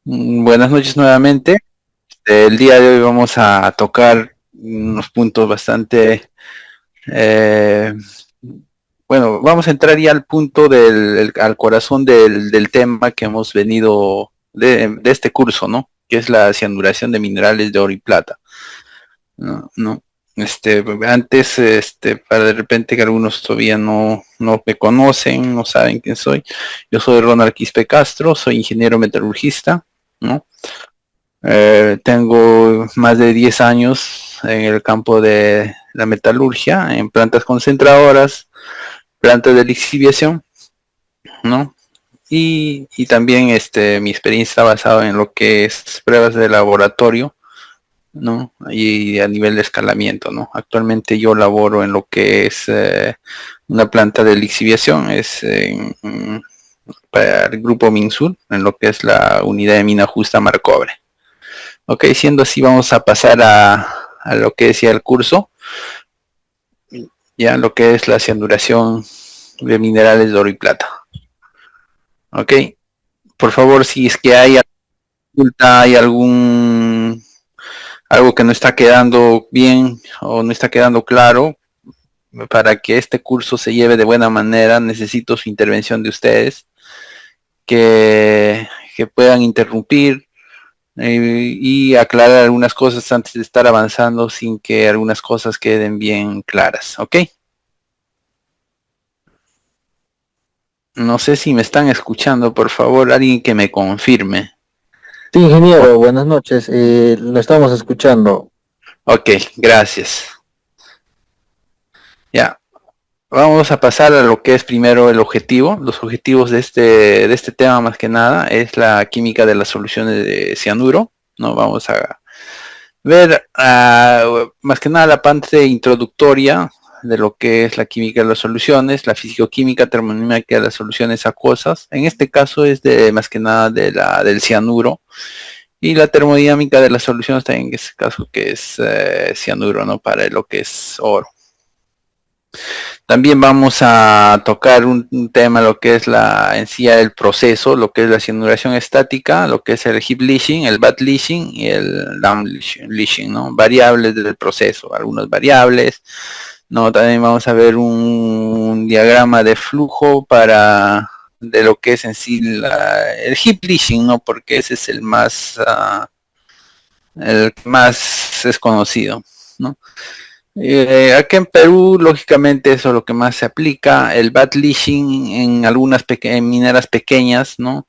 Buenas noches nuevamente. El día de hoy vamos a tocar unos puntos bastante, eh, bueno, vamos a entrar ya al punto al corazón del tema que hemos venido de este curso, ¿no? Que es la cianuración de minerales de oro y plata. No, no. Antes, para de repente que algunos todavía no me conocen, no saben quién soy. Yo soy Ronald Quispe Castro, soy ingeniero metalurgista, ¿no? Tengo más de 10 años en el campo de la metalurgia, en plantas concentradoras, plantas de lixiviación, ¿no? Y también mi experiencia está basada en lo que es pruebas de laboratorio, ¿no? Y a nivel de escalamiento, ¿no? Actualmente yo laboro en lo que es una planta de lixiviación, para el grupo Minsul, en lo que es la unidad de mina justa Marcobre. Ok, siendo así, vamos a pasar a lo que decía el curso, ya lo que es la cianuración de minerales de oro y plata. Ok, por favor, si es que hay algo que no está quedando bien o no está quedando claro, para que este curso se lleve de buena manera, necesito su intervención de ustedes, que, que puedan interrumpir, y aclarar algunas cosas antes de estar avanzando sin que algunas cosas queden bien claras, ¿ok? No sé si me están escuchando, por favor, alguien que me confirme. Sí, ingeniero, buenas noches. Lo estamos escuchando. Ok, gracias. Ya, vamos a pasar a lo que es primero el objetivo. Los objetivos de este tema más que nada es la química de las soluciones de cianuro, ¿no? Vamos a ver más que nada la parte introductoria de lo que es la química de las soluciones, la fisicoquímica termodinámica de las soluciones acuosas. En este caso es de más que nada del cianuro. Y la termodinámica de las soluciones también en este caso que es cianuro, ¿no? Para lo que es oro. También vamos a tocar un tema, lo que es en sí el proceso, lo que es la cianuración estática, lo que es el heap leaching, el bad leaching y el down leaching, ¿no? Variables del proceso, algunas variables, ¿no? También vamos a ver un diagrama de flujo de lo que es en sí el heap leaching, ¿no? Porque ese es el que más es conocido, ¿no? Aquí en Perú, lógicamente, eso es lo que más se aplica, el bad leaching en algunas en mineras pequeñas, ¿no?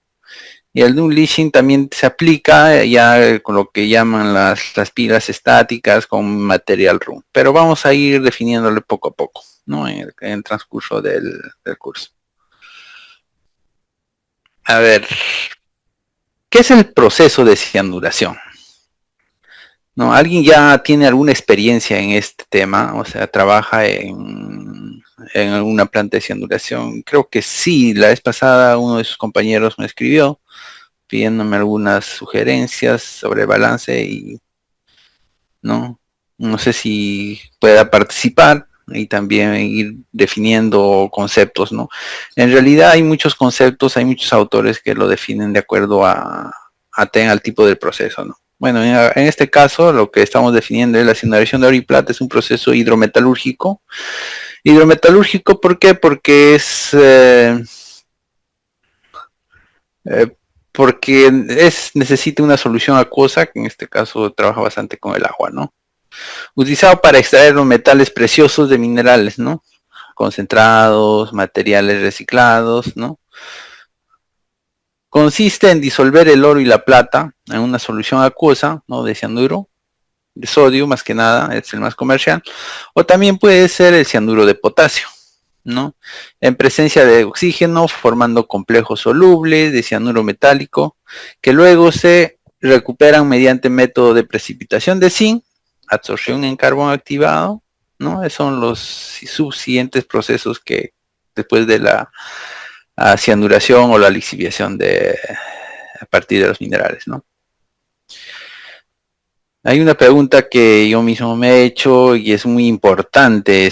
Y el down leaching también se aplica ya con lo que llaman las pilas estáticas con material room. Pero vamos a ir definiéndole poco a poco, ¿no? En el transcurso del curso. A ver, ¿qué es el proceso de cianuración? ¿No? ¿Alguien ya tiene alguna experiencia en este tema? O sea, trabaja en alguna planta de cianuración. Creo que sí, la vez pasada uno de sus compañeros me escribió pidiéndome algunas sugerencias sobre balance y no sé si pueda participar y también ir definiendo conceptos, ¿no? En realidad hay muchos conceptos, hay muchos autores que lo definen de acuerdo al tipo del proceso, ¿no? Bueno, en este caso lo que estamos definiendo es la cianuración de oro y plata, es un proceso hidrometalúrgico. Hidrometalúrgico, ¿por qué? Porque eh, necesita una solución acuosa, que en este caso trabaja bastante con el agua, ¿no? Utilizado para extraer los metales preciosos de minerales, ¿no? Concentrados, materiales reciclados, ¿no? Consiste en disolver el oro y la plata en una solución acuosa, ¿no? De cianuro, de sodio, más que nada, es el más comercial, o también puede ser el cianuro de potasio, ¿no? En presencia de oxígeno, formando complejos solubles de cianuro metálico, que luego se recuperan mediante método de precipitación de zinc, absorción en carbón activado, ¿no? Esos son los subsiguientes procesos que después de la cianuración o la lixiviación a partir de los minerales, ¿no? Hay una pregunta que yo mismo me he hecho y es muy importante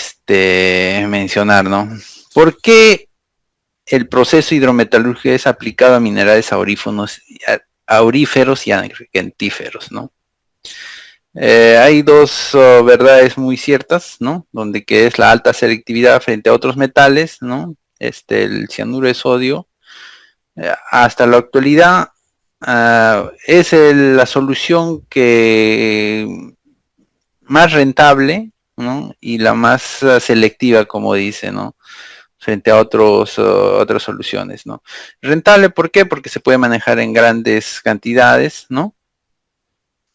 mencionar, ¿no? ¿Por qué el proceso hidrometalúrgico es aplicado a minerales auríferos auríferos y argentíferos, ¿no? Hay dos verdades muy ciertas, ¿no? Donde que es la alta selectividad frente a otros metales, ¿no? El cianuro de sodio, hasta la actualidad, es la solución que más rentable, ¿no? Y la más selectiva, como dice, ¿no? Frente a otras soluciones, ¿no? Rentable, ¿por qué? Porque se puede manejar en grandes cantidades, ¿no?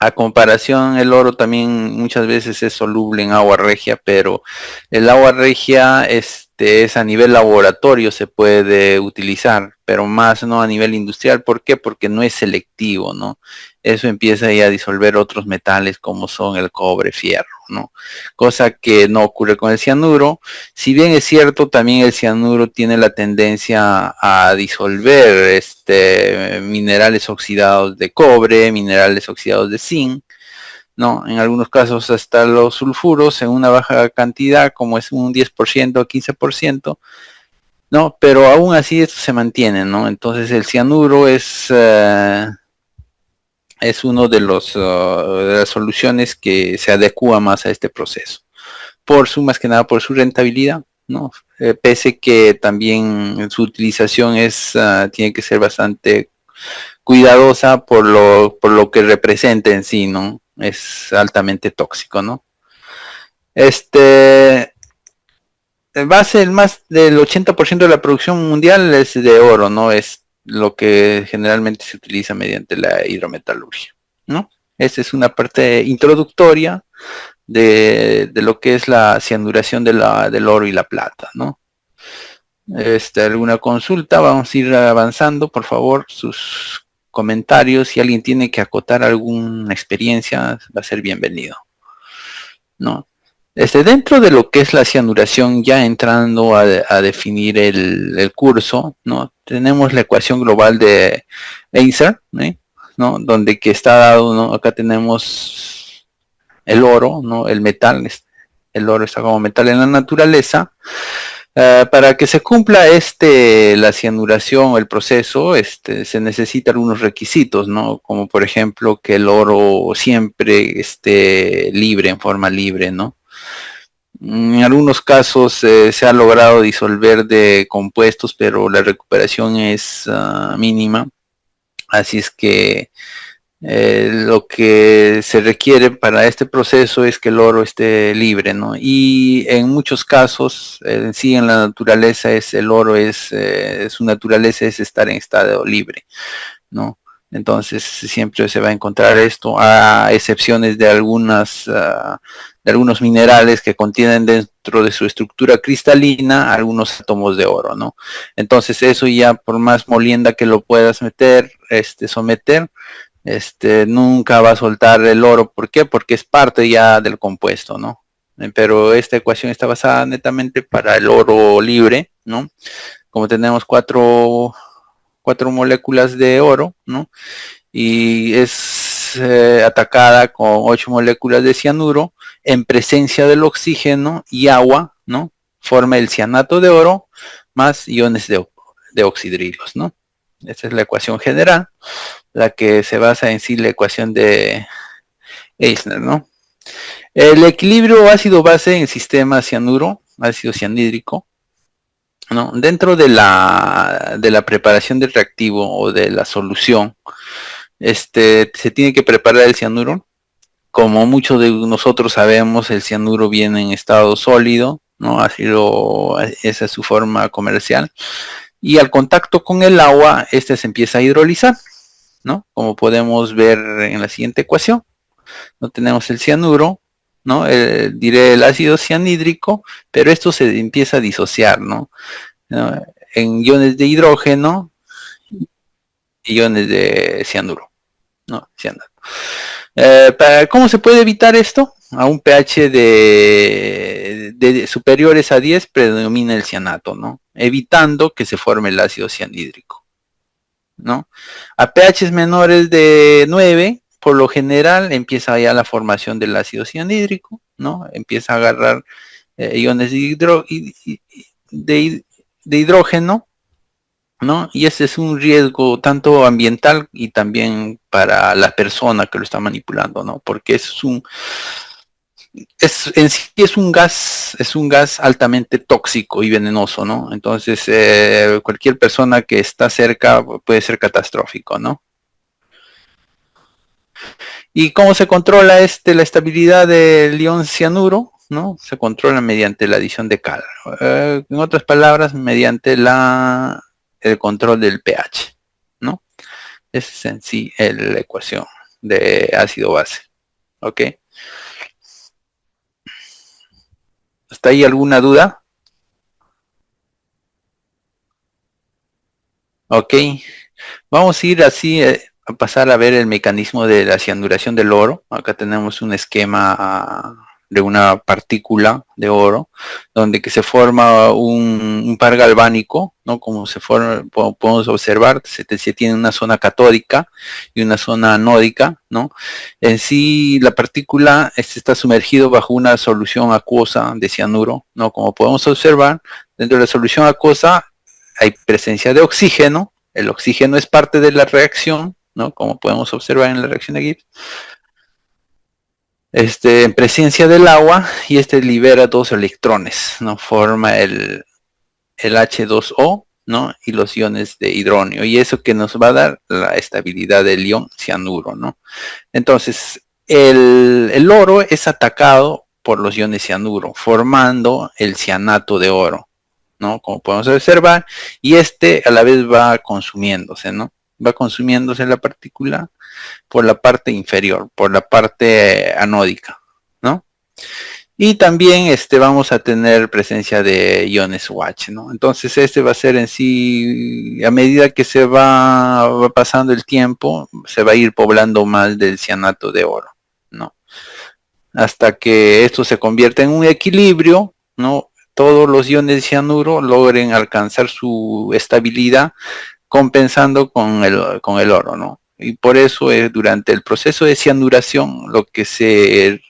A comparación, el oro también muchas veces es soluble en agua regia, pero el agua regia es a nivel laboratorio se puede utilizar, pero más no a nivel industrial. ¿Por qué? Porque no es selectivo, ¿no? Eso empieza ya a disolver otros metales como son el cobre, fierro, ¿no? Cosa que no ocurre con el cianuro. Si bien es cierto, también el cianuro tiene la tendencia a disolver minerales oxidados de cobre, minerales oxidados de zinc, ¿no? En algunos casos hasta los sulfuros en una baja cantidad, como es un 10% o 15%, ¿no? Pero aún así esto se mantiene, ¿no? Entonces el cianuro es uno de de las soluciones que se adecua más a este proceso. Más que nada por su rentabilidad, ¿no? Pese que también su utilización tiene que ser bastante cuidadosa por lo que representa en sí, ¿no? Es altamente tóxico, ¿no? Base el más del 80% de la producción mundial es de oro, ¿no? Es lo que generalmente se utiliza mediante la hidrometalurgia, ¿no? Esta es una parte introductoria de lo que es la cianuración del oro y la plata, ¿no? ¿Alguna consulta? Vamos a ir avanzando, por favor, sus comentarios. Si alguien tiene que acotar alguna experiencia, va a ser bienvenido, ¿no? Dentro de lo que es la cianuración, ya entrando a definir el curso, ¿no? Tenemos la ecuación global de Eiser, ¿no? Donde que está dado, ¿no? Acá tenemos el oro, ¿no? El metal, el oro está como metal en la naturaleza. Para que se cumpla la cianuración o el proceso, se necesitan algunos requisitos, ¿no? Como por ejemplo que el oro siempre esté libre, en forma libre, ¿no? En algunos casos se ha logrado disolver de compuestos, pero la recuperación es mínima. Así es que lo que se requiere para este proceso es que el oro esté libre, ¿no? Y en muchos casos, sí, en la naturaleza el oro su naturaleza es estar en estado libre, ¿no? Entonces siempre se va a encontrar esto, a excepciones de de algunos minerales que contienen dentro de su estructura cristalina algunos átomos de oro, ¿no? Entonces eso ya por más molienda que lo puedas someter, nunca va a soltar el oro. ¿Por qué? Porque es parte ya del compuesto, ¿no? Pero esta ecuación está basada netamente para el oro libre, ¿no? Como tenemos cuatro moléculas de oro, ¿no? Y es atacada con 8 moléculas de cianuro en presencia del oxígeno y agua, ¿no? Forma el cianato de oro más iones de oxidrilos, ¿no? Esta es la ecuación general, la que se basa en sí la ecuación de Eisner, ¿no? El equilibrio ácido-base en sistema cianuro, ácido cianhídrico, ¿no? Dentro de la preparación del reactivo o de la solución, se tiene que preparar el cianuro. Como muchos de nosotros sabemos, el cianuro viene en estado sólido, ¿no? Esa es su forma comercial. Y al contacto con el agua, se empieza a hidrolizar, ¿no? Como podemos ver en la siguiente ecuación, no tenemos el cianuro, ¿no? Diré el ácido cianhídrico, pero esto se empieza a disociar, ¿no? En iones de hidrógeno, iones de cianuro, ¿no? Cianuro. ¿Cómo se puede evitar esto? A un pH de superiores a 10 predomina el cianato, ¿no? Evitando que se forme el ácido cianhídrico, ¿no? A pHs menores de 9, por lo general empieza ya la formación del ácido cianhídrico, ¿no? Empieza a agarrar iones de hidrógeno, ¿no? Y ese es un riesgo tanto ambiental y también para la persona que lo está manipulando, ¿no? Porque en sí es un gas altamente tóxico y venenoso, ¿no? Entonces, cualquier persona que está cerca puede ser catastrófico, ¿no? ¿Y cómo se controla la estabilidad del ion cianuro? ¿No? Se controla mediante la adición de cal. En otras palabras, mediante el control del pH, ¿no? Esa es en sí la ecuación de ácido-base. ¿Ok? ¿Hasta ahí alguna duda? Ok. Vamos a ir así a pasar a ver el mecanismo de la cianuración del oro. Acá tenemos un esquema de una partícula de oro, donde que se forma un par galvánico, ¿no? Como se forma, podemos observar, se tiene una zona catódica y una zona anódica, ¿no? En sí, la partícula está sumergido bajo una solución acuosa de cianuro, ¿no? Como podemos observar, dentro de la solución acuosa hay presencia de oxígeno. El oxígeno es parte de la reacción, ¿no? Como podemos observar en la reacción de Gibbs. En presencia del agua, y libera dos electrones, ¿no? Forma el H2O, ¿no? Y los iones de hidróneo. Y eso que nos va a dar la estabilidad del ion cianuro, ¿no? Entonces, el oro es atacado por los iones cianuro, formando el cianato de oro, ¿no? Como podemos observar, y a la vez va consumiéndose, ¿no? Va consumiéndose la partícula por la parte inferior, por la parte anódica, ¿no? Y también vamos a tener presencia de iones OH, ¿no? Entonces va a ser en sí, a medida que va pasando el tiempo, se va a ir poblando más del cianato de oro, ¿no? Hasta que esto se convierte en un equilibrio, ¿no? Todos los iones de cianuro logren alcanzar su estabilidad compensando con el oro, ¿no? Y por eso durante el proceso de cianuración lo que se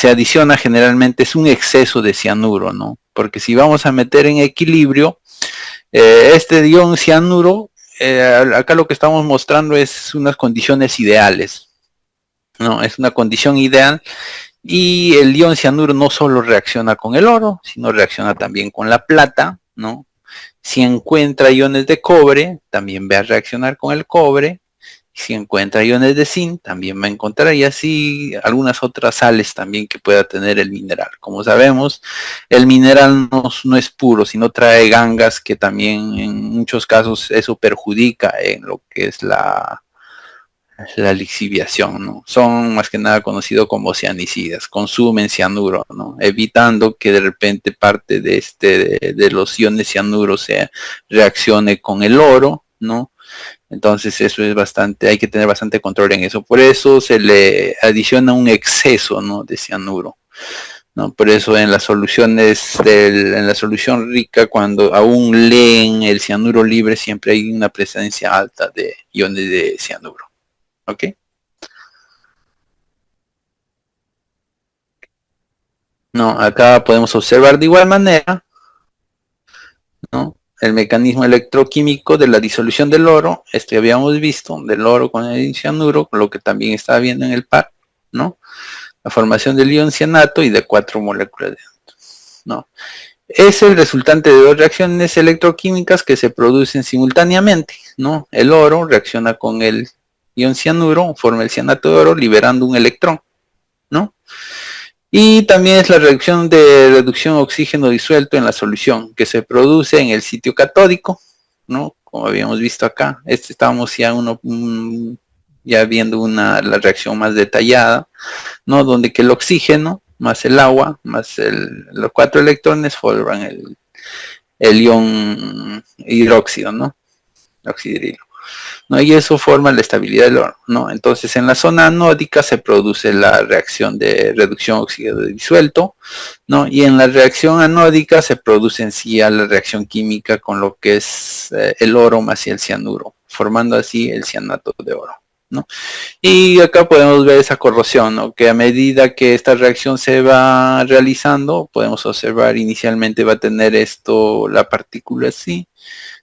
adiciona generalmente es un exceso de cianuro, ¿no? Porque si vamos a meter en equilibrio este ion cianuro, acá lo que estamos mostrando es unas condiciones ideales, ¿no? Es una condición ideal. Y el ion cianuro no solo reacciona con el oro, sino reacciona también con la plata, ¿no? Si encuentra iones de cobre, también va a reaccionar con el cobre. Si encuentra iones de zinc, también va a encontrar, y así algunas otras sales también que pueda tener el mineral. Como sabemos, el mineral no es puro, sino trae gangas que también en muchos casos eso perjudica en lo que es la lixiviación, ¿no? Son más que nada conocidos como cianicidas, consumen cianuro, ¿no? Evitando que de repente parte de los iones cianuro se reaccione con el oro, ¿no? Entonces eso es hay que tener bastante control en eso. Por eso se le adiciona un exceso, ¿no? De cianuro, ¿no? Por eso en las soluciones, en la solución rica, cuando aún leen el cianuro libre, siempre hay una presencia alta de iones de cianuro. ¿Ok? No, acá podemos observar de igual manera, ¿no? El mecanismo electroquímico de la disolución del oro. Habíamos visto del oro con el cianuro, lo que también estaba viendo en el par, ¿no? La formación del ion cianato y de 4 moléculas, ¿no? Es el resultante de dos reacciones electroquímicas que se producen simultáneamente, ¿no? El oro reacciona con el ion cianuro, forma el cianato de oro, liberando un electrón, ¿no? Y también es la reacción de reducción oxígeno disuelto en la solución, que se produce en el sitio catódico, ¿no? Como habíamos visto acá. Estábamos ya viendo la reacción más detallada, ¿no? Donde que el oxígeno más el agua más los 4 electrones forman el ion hidróxido, ¿no? Oxidrilo, ¿no? Y eso forma la estabilidad del oro, ¿no? Entonces en la zona anódica se produce la reacción de reducción oxígeno disuelto, ¿no? Y en la reacción anódica se produce en sí la reacción química con lo que es el oro más el cianuro, formando así el cianato de oro, ¿no? Y acá podemos ver esa corrosión, ¿no? Que a medida que esta reacción se va realizando, podemos observar inicialmente va a tener esto, la partícula así,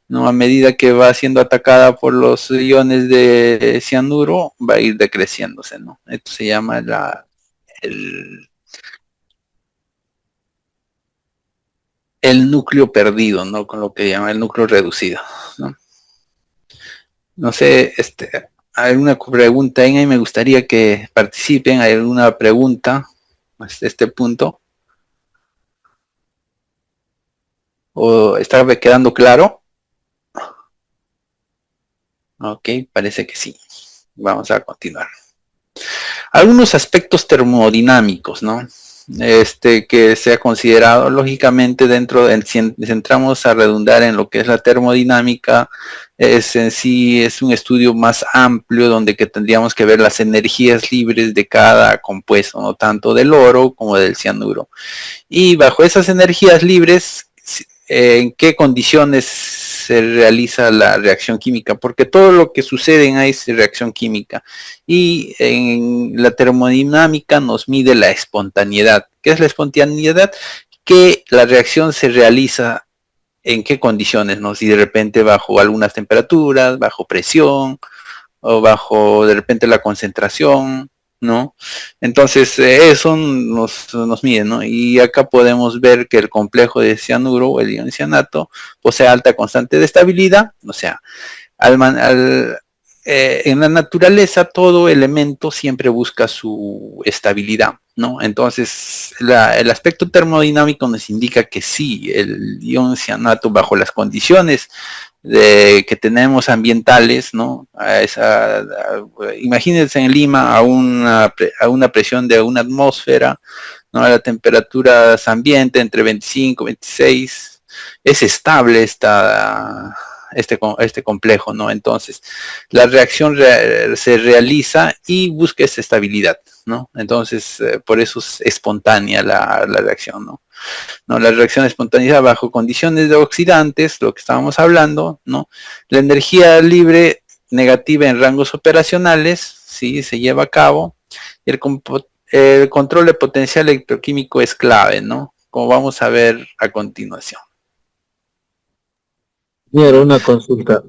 ¿no? A medida que va siendo atacada por los iones de cianuro, va a ir decreciéndose, ¿no? Esto se llama el, el núcleo perdido, ¿no? Con lo que llama el núcleo reducido, ¿no? No sé, hay una pregunta ahí, me gustaría que participen. ¿Hay alguna pregunta hasta este punto? ¿O está quedando claro? Ok, parece que sí. Vamos a continuar. Algunos aspectos termodinámicos, ¿no? Que se ha considerado lógicamente si entramos a redundar en lo que es la termodinámica, en sí es un estudio más amplio donde que tendríamos que ver las energías libres de cada compuesto, no tanto del oro como del cianuro. Y bajo esas energías libres, ¿en qué condiciones se realiza la reacción química? Porque todo lo que sucede en ahí es reacción química. Y en la termodinámica nos mide la espontaneidad. ¿Qué es la espontaneidad? Que la reacción se realiza en qué condiciones, ¿no? Si de repente bajo algunas temperaturas, bajo presión, o bajo de repente la concentración, ¿no? Entonces eso nos mide, ¿no? Y acá podemos ver que el complejo de cianuro o el ion cianato posee alta constante de estabilidad, o sea, en la naturaleza todo elemento siempre busca su estabilidad, ¿no? Entonces el aspecto termodinámico nos indica que sí, el ion cianato bajo las condiciones que tenemos ambientales, ¿no? Imagínense en Lima a una presión de una atmósfera, ¿no? A la temperatura ambiente entre 25 y 26, es estable este complejo, ¿no? Entonces, la reacción se realiza y busca esa estabilidad, ¿no? Entonces, por eso es espontánea la reacción, ¿no? ¿No? La reacción espontánea bajo condiciones de oxidantes, lo que estábamos hablando, ¿no? La energía libre negativa en rangos operacionales, ¿sí? Se lleva a cabo. Y el control de potencial electroquímico es clave, ¿no? Como vamos a ver a continuación. Ingeniero, una consulta.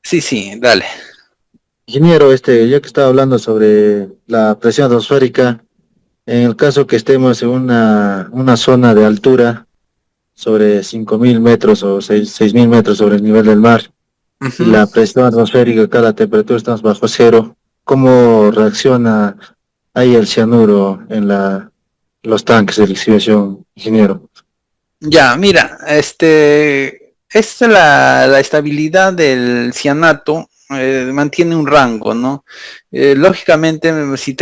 Sí, sí, dale. Ingeniero, ya que estaba hablando sobre la presión atmosférica, en el caso que estemos en una zona de altura sobre 5.000 metros o 6.000 metros sobre el nivel del mar, y Ujú. la presión atmosférica, acá la temperatura estamos bajo cero, ¿cómo reacciona ahí el cianuro en los tanques de lixiviación, ingeniero? Ya, mira, esta la estabilidad del cianato mantiene un rango, ¿no? Lógicamente, si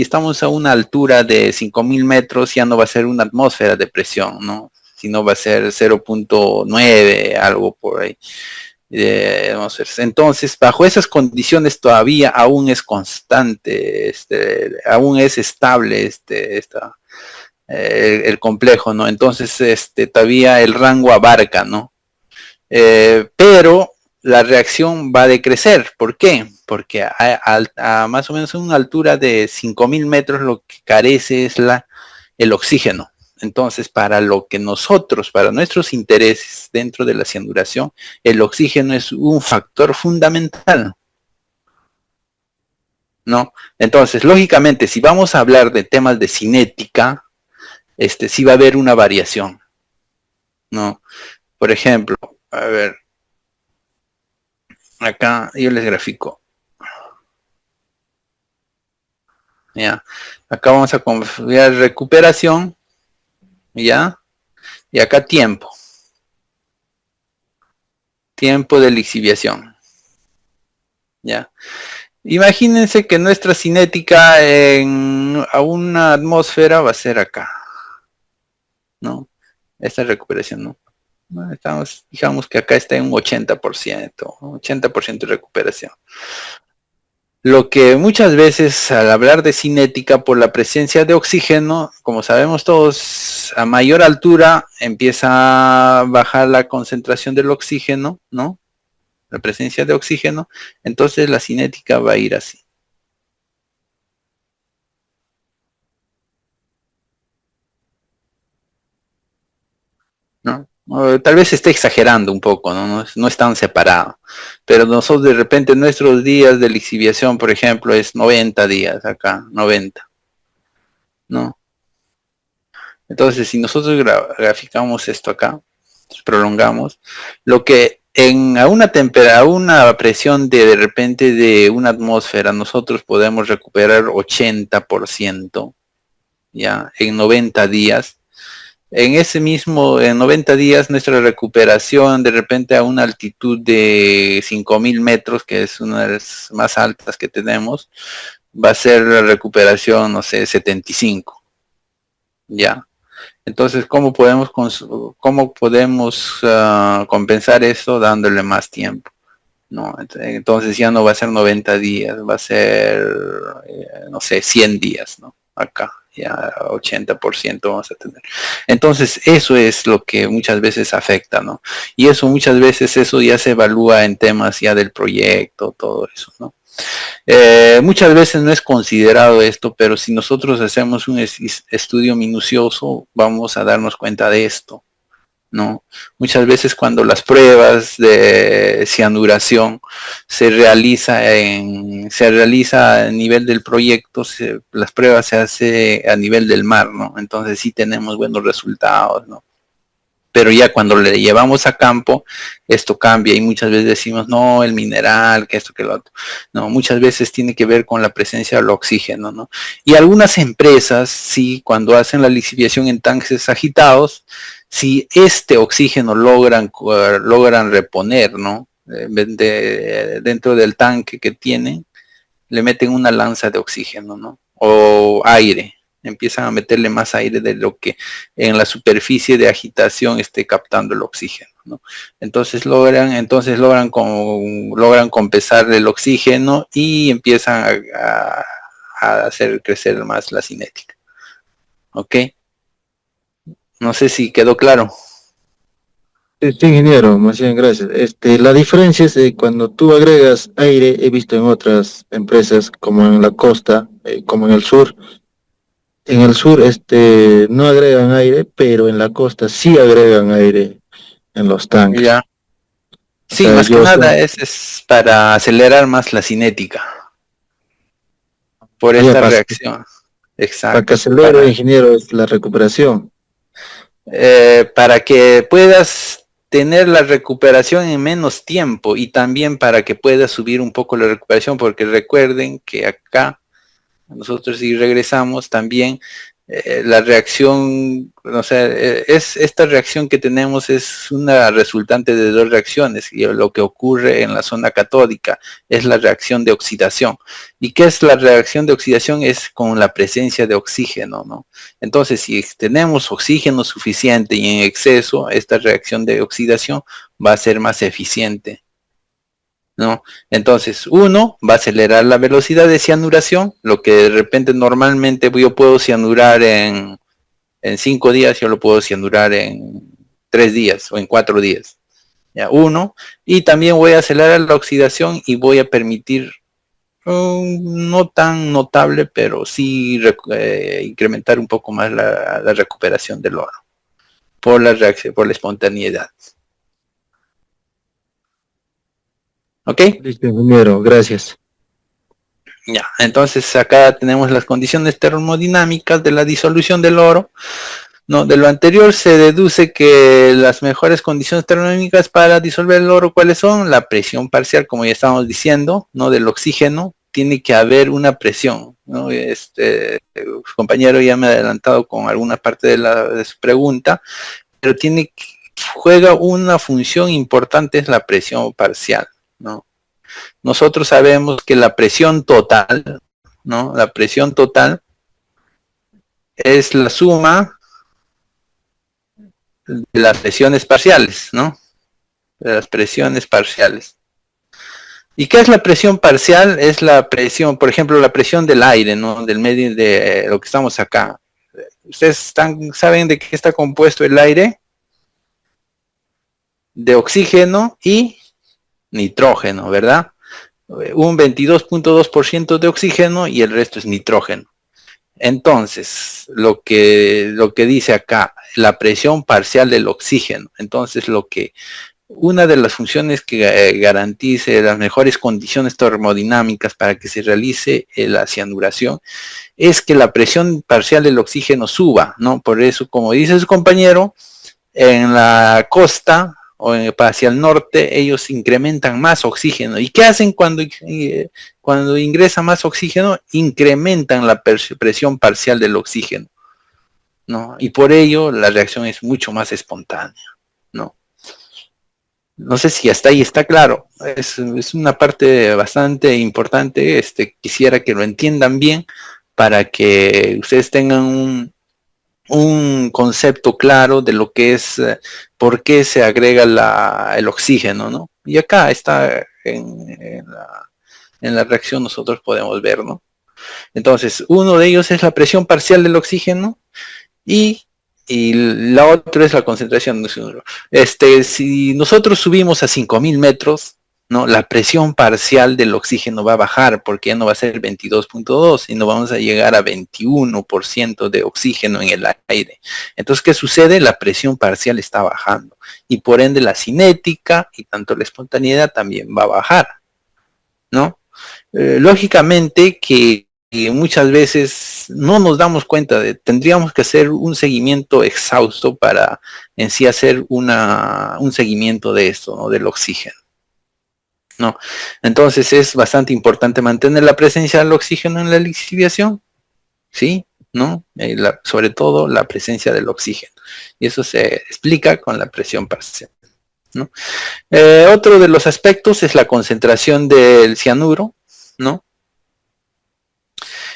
estamos a una altura de 5.000 metros, ya no va a ser una atmósfera de presión, ¿no? Sino va a ser 0.9, algo por ahí. Entonces, bajo esas condiciones todavía aún es constante, aún es estable el complejo, ¿no? Entonces, todavía el rango abarca, ¿no? Pero la reacción va a decrecer. ¿Por qué? Porque a más o menos una altura de 5.000 metros lo que carece es el oxígeno. Entonces, para nuestros intereses dentro de la cianuración, el oxígeno es un factor fundamental, ¿no? Entonces, lógicamente, si vamos a hablar de temas de cinética, sí va a haber una variación, ¿no? Por ejemplo, a ver, acá yo les grafico. Ya, acá vamos a configurar recuperación, ya, y acá tiempo de lixiviación, ya. Imagínense que nuestra cinética a una atmósfera va a ser acá, ¿no? Esta recuperación, ¿no? Digamos que acá está en un 80% de recuperación. Lo que muchas veces al hablar de cinética por la presencia de oxígeno, como sabemos todos, a mayor altura empieza a bajar la concentración del oxígeno, ¿no? La presencia de oxígeno, entonces la cinética va a ir así. Tal vez esté exagerando un poco, ¿no? No es tan separado. Pero nosotros de repente nuestros días de lixiviación, por ejemplo, es 90 días acá, 90, ¿no? Entonces, si nosotros graficamos esto acá, prolongamos, lo que a una presión de repente de una atmósfera, nosotros podemos recuperar 80%, ya, en 90 días. En 90 días, nuestra recuperación de repente a una altitud de 5.000 metros, que es una de las más altas que tenemos, va a ser la recuperación, no sé, 75, ya. Entonces, ¿cómo podemos compensar eso dándole más tiempo? No, entonces ya no va a ser 90 días, va a ser, no sé, 100 días, ¿no? Acá, ya 80% vamos a tener. Entonces, eso es lo que muchas veces afecta, ¿no? Y eso muchas veces, eso ya se evalúa en temas ya del proyecto, todo eso, ¿no? Muchas veces no es considerado esto, pero si nosotros hacemos un estudio minucioso, vamos a darnos cuenta de esto, ¿no? Muchas veces cuando las pruebas de cianuración se realiza a nivel del proyecto, las pruebas se hace a nivel del mar, ¿no? Entonces sí tenemos buenos resultados, ¿no? Pero ya cuando le llevamos a campo, esto cambia y muchas veces decimos, no, el mineral, que esto, que lo otro. No, muchas veces tiene que ver con la presencia del oxígeno, ¿no? Y algunas empresas, sí, cuando hacen la lixiviación en tanques agitados, si este oxígeno logran reponer, ¿no? Dentro del tanque que tienen, le meten una lanza de oxígeno, ¿no? O aire, empiezan a meterle más aire de lo que en la superficie de agitación esté captando el oxígeno, ¿no? Logran compensar el oxígeno y empiezan a hacer crecer más la cinética. ¿Ok? No sé si quedó claro. Sí, ingeniero, más bien gracias. La diferencia es cuando tú agregas aire, he visto en otras empresas como en la costa, como en el sur. En el sur, no agregan aire, pero en la costa sí agregan aire en los tanques. Ya. O Sí, sea, más que yo sé, nada es para acelerar más la cinética por allá esta reacción. para que Exacto. acelere, ingeniero, es la recuperación. Para que puedas tener la recuperación en menos tiempo y también para que puedas subir un poco la recuperación, porque recuerden que acá nosotros si regresamos también la reacción, o sea, esta reacción que tenemos es una resultante de dos reacciones y lo que ocurre en la zona catódica es la reacción de oxidación. ¿Y qué es la reacción de oxidación? Es con la presencia de oxígeno, ¿no? Entonces, si tenemos oxígeno suficiente y en exceso, esta reacción de oxidación va a ser más eficiente, ¿no? Entonces, uno va a acelerar la velocidad de cianuración, lo que de repente normalmente yo puedo cianurar en 5 días, yo lo puedo cianurar en 3 días o en 4 días. ¿Ya? Uno, y también voy a acelerar la oxidación y voy a permitir no tan notable, pero sí incrementar un poco más la recuperación del oro por la reacción, por la espontaneidad. ¿Ok? Listo, ingeniero, gracias. Ya, entonces acá tenemos las condiciones termodinámicas de la disolución del oro. No, de lo anterior se deduce que las mejores condiciones termodinámicas para disolver el oro, ¿cuáles son? La presión parcial, como ya estábamos diciendo, ¿no? Del oxígeno, tiene que haber una presión, ¿no? El compañero ya me ha adelantado con alguna parte de su pregunta, pero juega una función importante, es la presión parcial, ¿no? Nosotros sabemos que la presión total, ¿no? La presión total es la suma de las presiones parciales, ¿no? De las presiones parciales. ¿Y qué es la presión parcial? Es la presión, por ejemplo, la presión del aire, ¿no? Del medio de lo que estamos acá. ¿Ustedes saben de qué está compuesto el aire? De oxígeno y nitrógeno, ¿verdad? Un 22.2% de oxígeno y el resto es nitrógeno. Entonces, lo que dice acá, la presión parcial del oxígeno. Entonces, una de las funciones que garantice las mejores condiciones termodinámicas para que se realice la cianuración es que la presión parcial del oxígeno suba, ¿no? Por eso, como dice su compañero, en la costa o hacia el norte, ellos incrementan más oxígeno. ¿Y qué hacen cuando ingresa más oxígeno? Incrementan la presión parcial del oxígeno, ¿no? Y por ello la reacción es mucho más espontánea, ¿no? No sé si hasta ahí está claro. Es una parte bastante importante. Quisiera que lo entiendan bien para que ustedes tengan un concepto claro de lo que es, por qué se agrega el oxígeno, ¿no? Y acá está en la reacción nosotros podemos ver, ¿no? Entonces, uno de ellos es la presión parcial del oxígeno y la otra es la concentración de cianuro. Si nosotros subimos a 5000 metros, ¿no? La presión parcial del oxígeno va a bajar porque ya no va a ser 22.2, sino vamos a llegar a 21% de oxígeno en el aire. Entonces, ¿qué sucede? La presión parcial está bajando y por ende la cinética y tanto la espontaneidad también va a bajar, ¿no? Lógicamente que muchas veces no nos damos cuenta tendríamos que hacer un seguimiento exhausto para en sí hacer un seguimiento de esto, ¿no? Del oxígeno, ¿no? Entonces es bastante importante mantener la presencia del oxígeno en la lixiviación, ¿sí? ¿No? Sobre todo la presencia del oxígeno. Y eso se explica con la presión parcial, ¿no? Otro de los aspectos es la concentración del cianuro, ¿no?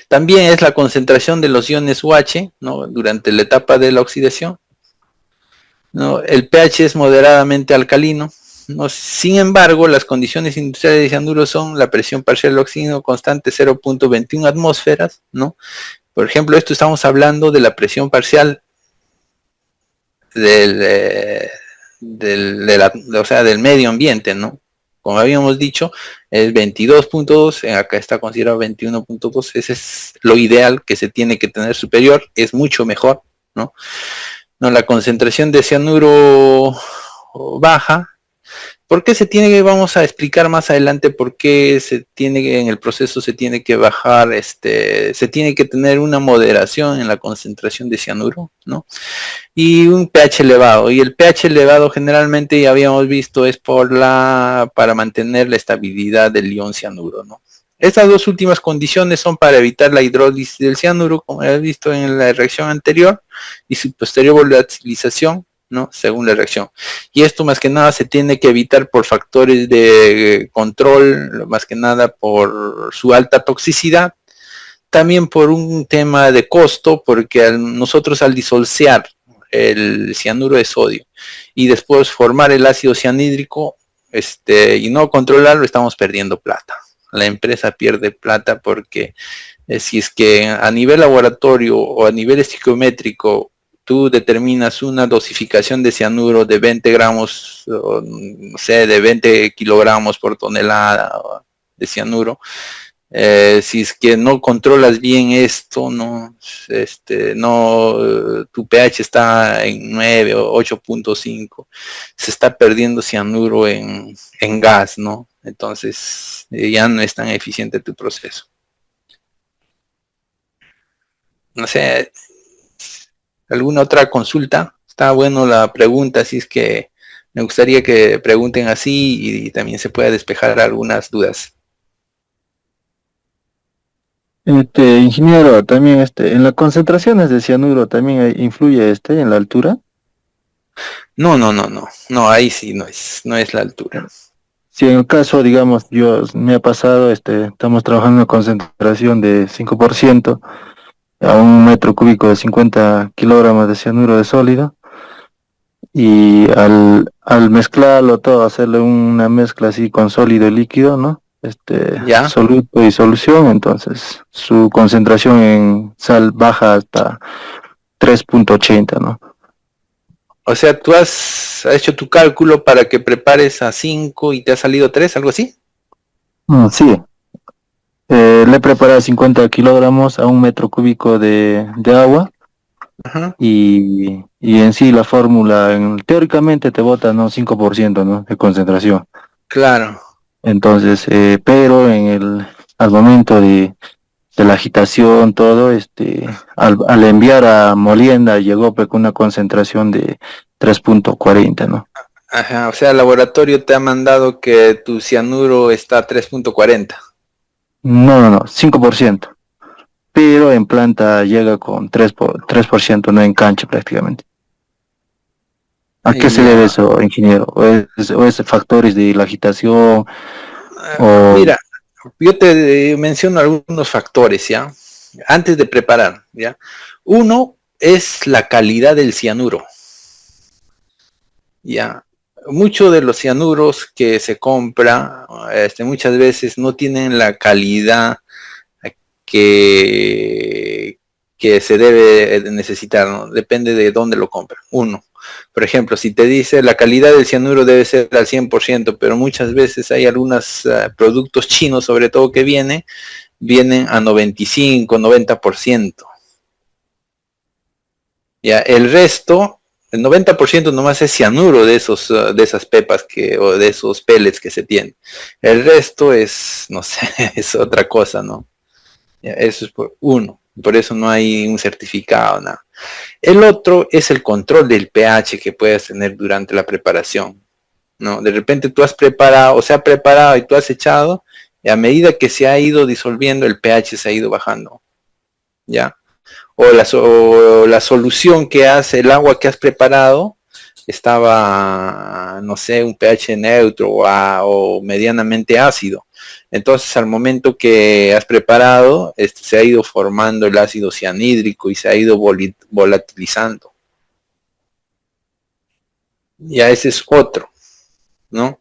También es la concentración de los iones UH, ¿no? Durante la etapa de la oxidación, ¿no? El pH es moderadamente alcalino, ¿no? Sin embargo, las condiciones industriales de cianuro son la presión parcial del oxígeno constante 0.21 atmósferas, ¿no? Por ejemplo, esto estamos hablando de la presión parcial del medio ambiente, ¿no? Como habíamos dicho, es 22.2, acá está considerado 21.2, ese es lo ideal que se tiene que tener superior, es mucho mejor, ¿no? No, la concentración de cianuro baja. ¿Por qué vamos a explicar más adelante por qué en el proceso se tiene que bajar, se tiene que tener una moderación en la concentración de cianuro, ¿no? Y un pH elevado. Y el pH elevado generalmente ya habíamos visto es para mantener la estabilidad del ion cianuro, ¿no? Estas dos últimas condiciones son para evitar la hidrólisis del cianuro, como hemos visto en la reacción anterior, y su posterior volatilización, ¿no? Según la reacción. Y esto más que nada se tiene que evitar por factores de control, más que nada por su alta toxicidad, también por un tema de costo, porque nosotros al disolciar el cianuro de sodio y después formar el ácido cianhídrico y no controlarlo, estamos perdiendo plata. La empresa pierde plata porque si es que a nivel laboratorio o a nivel estiquiométrico tú determinas una dosificación de cianuro de 20 gramos, o, no sé, de 20 kilogramos por tonelada de cianuro, si es que no controlas bien esto, tu pH está en 9 o 8.5, se está perdiendo cianuro en gas, ¿no? Entonces ya no es tan eficiente tu proceso. No sé, ¿alguna otra consulta? Está bueno la pregunta, así es que me gustaría que pregunten así y también se pueda despejar algunas dudas. Ingeniero, también en las concentraciones de cianuro también influye en la altura. No, ahí sí no es la altura. Si en el caso, digamos, me ha pasado, estamos trabajando en una concentración de 5% a un metro cúbico de 50 kilogramos de cianuro de sólido, y al mezclarlo todo, hacerle una mezcla así con sólido y líquido, ¿no? ¿Ya? Soluto y solución, entonces su concentración en sal baja hasta 3.80, ¿no? O sea, tú has hecho tu cálculo para que prepares a 5 y te ha salido 3, algo así. Sí, le he preparado 50 kilogramos a un metro cúbico de agua, Ajá. y en sí la fórmula teóricamente te bota, ¿no? 5%, ¿no? De concentración. Claro. Entonces, pero al momento de la agitación, todo, al enviar a molienda llegó pues, con una concentración de 3.40, ¿no? Ajá, o sea, el laboratorio te ha mandado que tu cianuro está a 3.40. No, 5%, pero en planta llega con 3%, no en cancha prácticamente. ¿A qué se debe Ya. eso, ingeniero? ¿O es factores de la agitación? O... Mira, yo te menciono algunos factores, ¿ya? Antes de preparar, ¿ya? Uno es la calidad del cianuro, ¿ya? Muchos de los cianuros que se compra, muchas veces no tienen la calidad que, que se debe necesitar, ¿no? Depende de dónde lo compra. Uno, por ejemplo, si te dice la calidad del cianuro debe ser al 100%, pero muchas veces hay algunos productos chinos, sobre todo que vienen a 95, 90%. Ya, el resto, el 90% nomás es cianuro de de esas pepas o de esos pellets que se tienen. El resto es, no sé, es otra cosa, ¿no? Ya, eso es por uno. Por eso no hay un certificado, nada. El otro es el control del pH que puedes tener durante la preparación, ¿no? De repente tú has preparado, o se ha preparado y tú has echado, y a medida que se ha ido disolviendo, el pH se ha ido bajando, ¿ya? O la solución que hace el agua que has preparado estaba, no sé, un pH neutro o medianamente ácido. Entonces, al momento que has preparado, se ha ido formando el ácido cianhídrico y se ha ido volatilizando. Ya ese es otro, ¿no?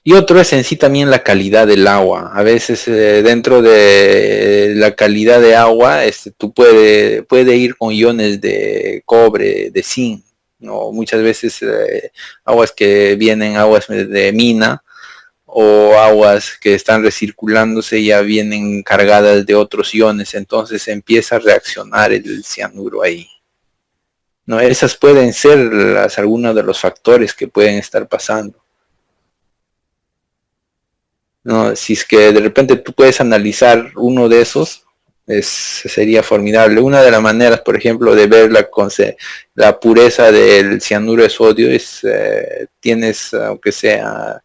Y otro es en sí también la calidad del agua. A veces dentro de la calidad de agua, tú puede ir con iones de cobre, de zinc, ¿no? Muchas veces aguas que vienen, aguas de mina o aguas que están recirculándose ya vienen cargadas de otros iones, entonces empieza a reaccionar el cianuro ahí. ¿No? Esas pueden ser algunos de los factores que pueden estar pasando. ¿No? Si es que de repente tú puedes analizar uno de esos, sería formidable. Una de las maneras, por ejemplo, de ver la pureza del cianuro de sodio es, tienes, aunque sea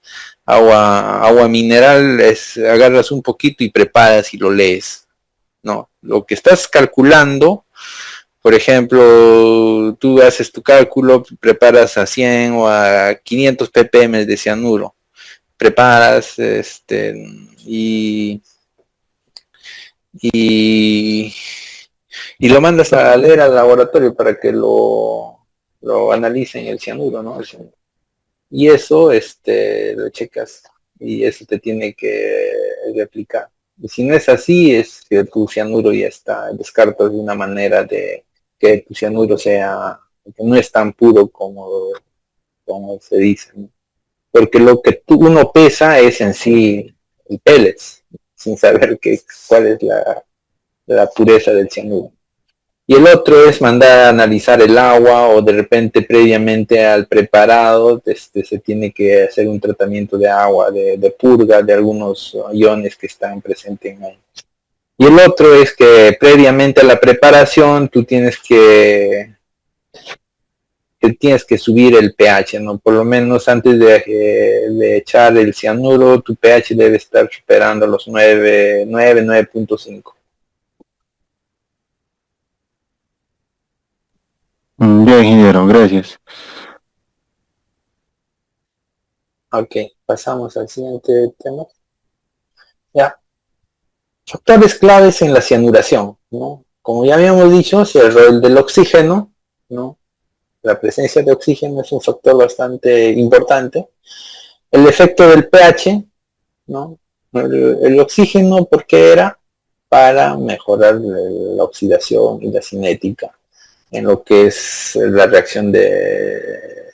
agua mineral, agarras un poquito y preparas y lo lees. No, lo que estás calculando, por ejemplo, tú haces tu cálculo, preparas a 100 o a 500 ppm de cianuro, preparas y, y, y lo mandas a leer al laboratorio para que lo analicen el cianuro, ¿no? Y eso lo checas y eso te tiene que replicar. Y si no es así, es que tu cianuro ya está, descartas de una manera de que tu cianuro sea, que no es tan puro como se dice, ¿no? Porque lo que uno pesa es en sí el pellets, sin saber cuál es la pureza del cianuro. Y el otro es mandar a analizar el agua o de repente previamente al preparado se tiene que hacer un tratamiento de agua, de purga de algunos iones que están presentes ahí. Y el otro es que previamente a la preparación tú tienes que subir el pH, ¿no? Por lo menos antes de echar el cianuro, tu pH debe estar superando los 9.5. Ya, ingeniero, gracias. Ok, pasamos al siguiente tema. Ya, factores claves en la cianuración, ¿no? Como ya habíamos dicho, es el rol del oxígeno, ¿no? La presencia de oxígeno es un factor bastante importante. El efecto del pH, ¿no? El oxígeno, ¿por qué era? Para mejorar la oxidación y la cinética en lo que es la reacción del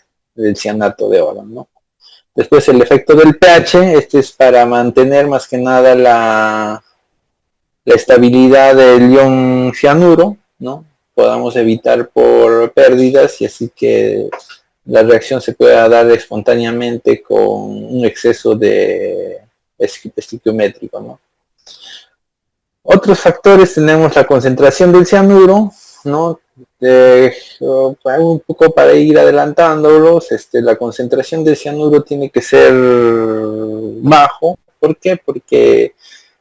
cianato de oro, ¿no? Después el efecto del pH, este es para mantener más que nada la estabilidad del ion cianuro, ¿no? podamos evitar por pérdidas y así que la reacción se pueda dar espontáneamente con un exceso de estequiométrico, ¿no? Otros factores tenemos la concentración del cianuro, ¿no? Un poco para ir adelantándolos, la concentración del cianuro tiene que ser bajo. ¿Por qué? Porque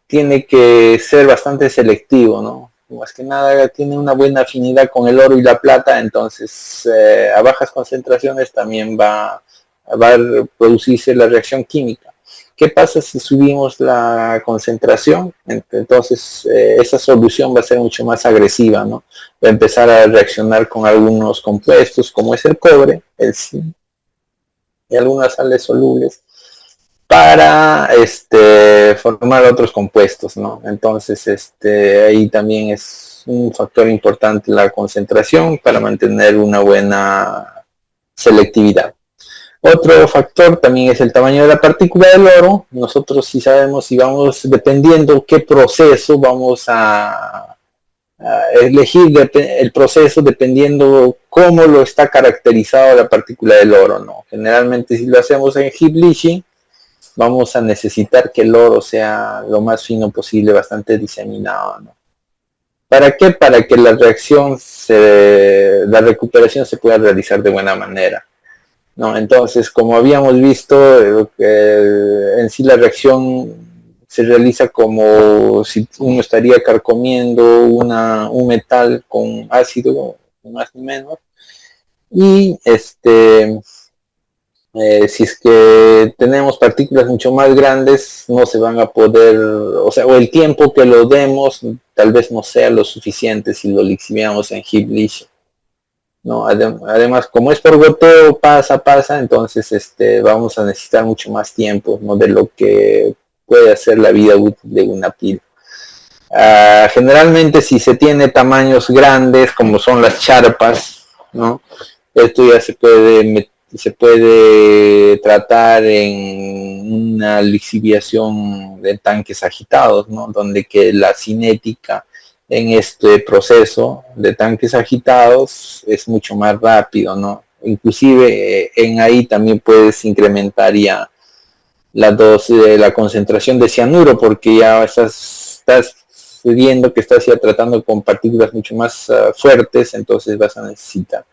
tiene que ser bastante selectivo, ¿no? Más que nada tiene una buena afinidad con el oro y la plata, entonces a bajas concentraciones también va a producirse la reacción química. ¿Qué pasa si subimos la concentración? Entonces esa solución va a ser mucho más agresiva, ¿no? Va a empezar a reaccionar con algunos compuestos, como es el cobre, el zinc y algunas sales solubles, para formar otros compuestos, ¿no? Entonces ahí también es un factor importante la concentración para mantener una buena selectividad. Otro factor también es el tamaño de la partícula del oro. Nosotros sí sabemos si vamos, dependiendo qué proceso vamos a elegir el proceso dependiendo cómo lo está caracterizado la partícula del oro, ¿no? Generalmente si lo hacemos en heap leaching, vamos a necesitar que el oro sea lo más fino posible, bastante diseminado, ¿no? ¿Para qué? Para que la recuperación se pueda realizar de buena manera, ¿no? Entonces, como habíamos visto, en sí la reacción se realiza como si uno estaría carcomiendo un metal con ácido, más ni menos, y si es que tenemos partículas mucho más grandes, no se van a poder, o el tiempo que lo demos tal vez no sea lo suficiente si lo lixiviamos en heap leaching, ¿no? Además, como es por goteo, pasa, entonces vamos a necesitar mucho más tiempo, ¿no? De lo que puede hacer la vida útil de una pila. Generalmente si se tiene tamaños grandes, como son las charpas, ¿no? Esto ya se puede tratar en una lixiviación de tanques agitados, ¿no? Donde que la cinética en este proceso de tanques agitados es mucho más rápido, ¿no? Inclusive en ahí también puedes incrementar ya la dosis de la concentración de cianuro, porque ya estás viendo que estás ya tratando con partículas mucho más fuertes, entonces vas a necesitar.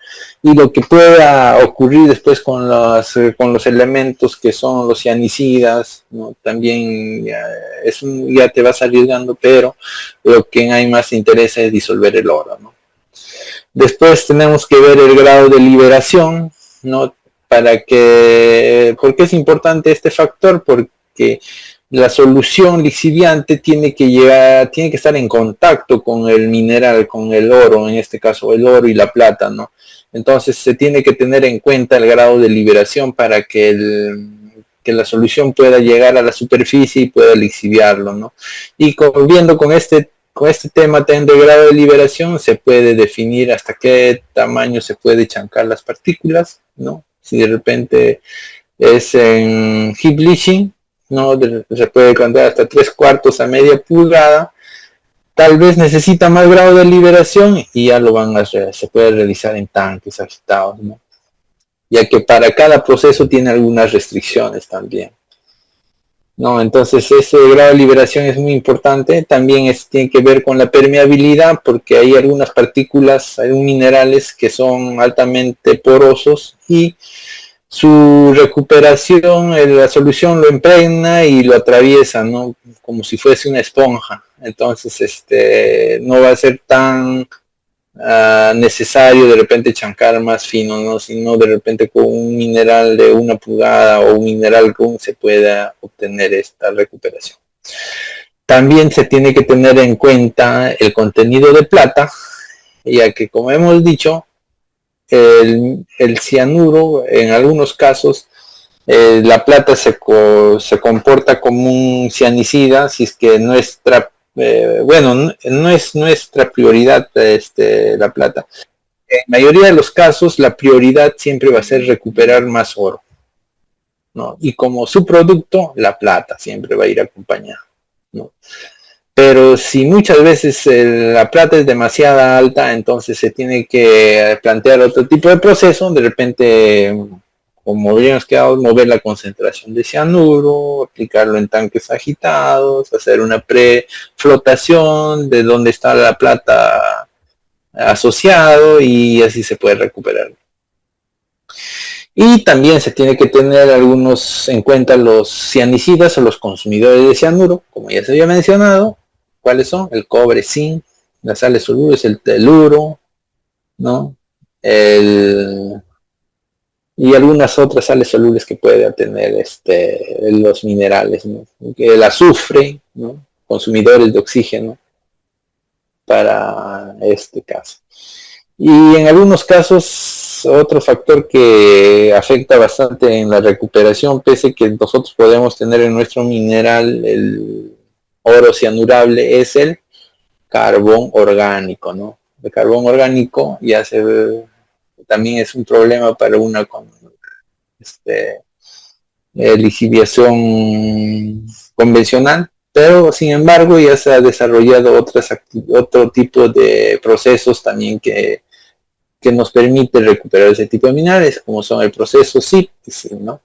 Y lo que pueda ocurrir después con los elementos que son los cianicidas, ¿no? También ya te vas arriesgando, pero lo que hay más interesa es disolver el oro, ¿no? Después tenemos que ver el grado de liberación, ¿no? ¿Por qué es importante este factor? Porque la solución lixiviante tiene que estar en contacto con el mineral, con el oro, en este caso el oro y la plata, ¿no? Entonces se tiene que tener en cuenta el grado de liberación para que la solución pueda llegar a la superficie y pueda lixiviarlo, ¿no? Y viendo con este tema de grado de liberación se puede definir hasta qué tamaño se puede chancar las partículas, ¿no? Si de repente es en heap leaching, ¿no? Se puede contar hasta 3/4 a media pulgada, tal vez necesita más grado de liberación y ya se puede realizar en tanques agitados, ¿no? Ya que para cada proceso tiene algunas restricciones también, ¿no? Entonces ese grado de liberación es muy importante. También tiene que ver con la permeabilidad, porque hay algunas partículas, hay minerales que son altamente porosos y su recuperación, la solución lo impregna y lo atraviesa, ¿no? Como si fuese una esponja. Entonces no va a ser tan necesario de repente chancar más fino, ¿no? Sino de repente con un mineral de 1 pulgada o un mineral GUM se pueda obtener esta recuperación. También se tiene que tener en cuenta el contenido de plata, ya que como hemos dicho, el cianuro en algunos casos, la plata se comporta como un cianicida si es que no es nuestra prioridad la plata. En la mayoría de los casos la prioridad siempre va a ser recuperar más oro, ¿no? Y como subproducto la plata siempre va a ir acompañada, ¿no? Pero si muchas veces la plata es demasiado alta, entonces se tiene que plantear otro tipo de proceso, de repente, como habíamos quedado, mover la concentración de cianuro, aplicarlo en tanques agitados, hacer una preflotación de donde está la plata asociado y así se puede recuperar. Y también se tiene que tener algunos en cuenta los cianicidas o los consumidores de cianuro, como ya se había mencionado. ¿Cuáles son? El cobre, zinc, las sales solubles, el teluro, ¿no? Y algunas otras sales solubles que pueden tener los minerales, ¿no? El azufre, ¿no? Consumidores de oxígeno para este caso. Y en algunos casos, otro factor que afecta bastante en la recuperación, pese que nosotros podemos tener en nuestro mineral el oro cianurable, es el carbón orgánico, ¿no? El carbón orgánico ya también es un problema para una con lixiviación convencional, pero sin embargo ya se ha desarrollado otro tipo de procesos también que nos permite recuperar ese tipo de minerales, como son el proceso SIP, ¿no?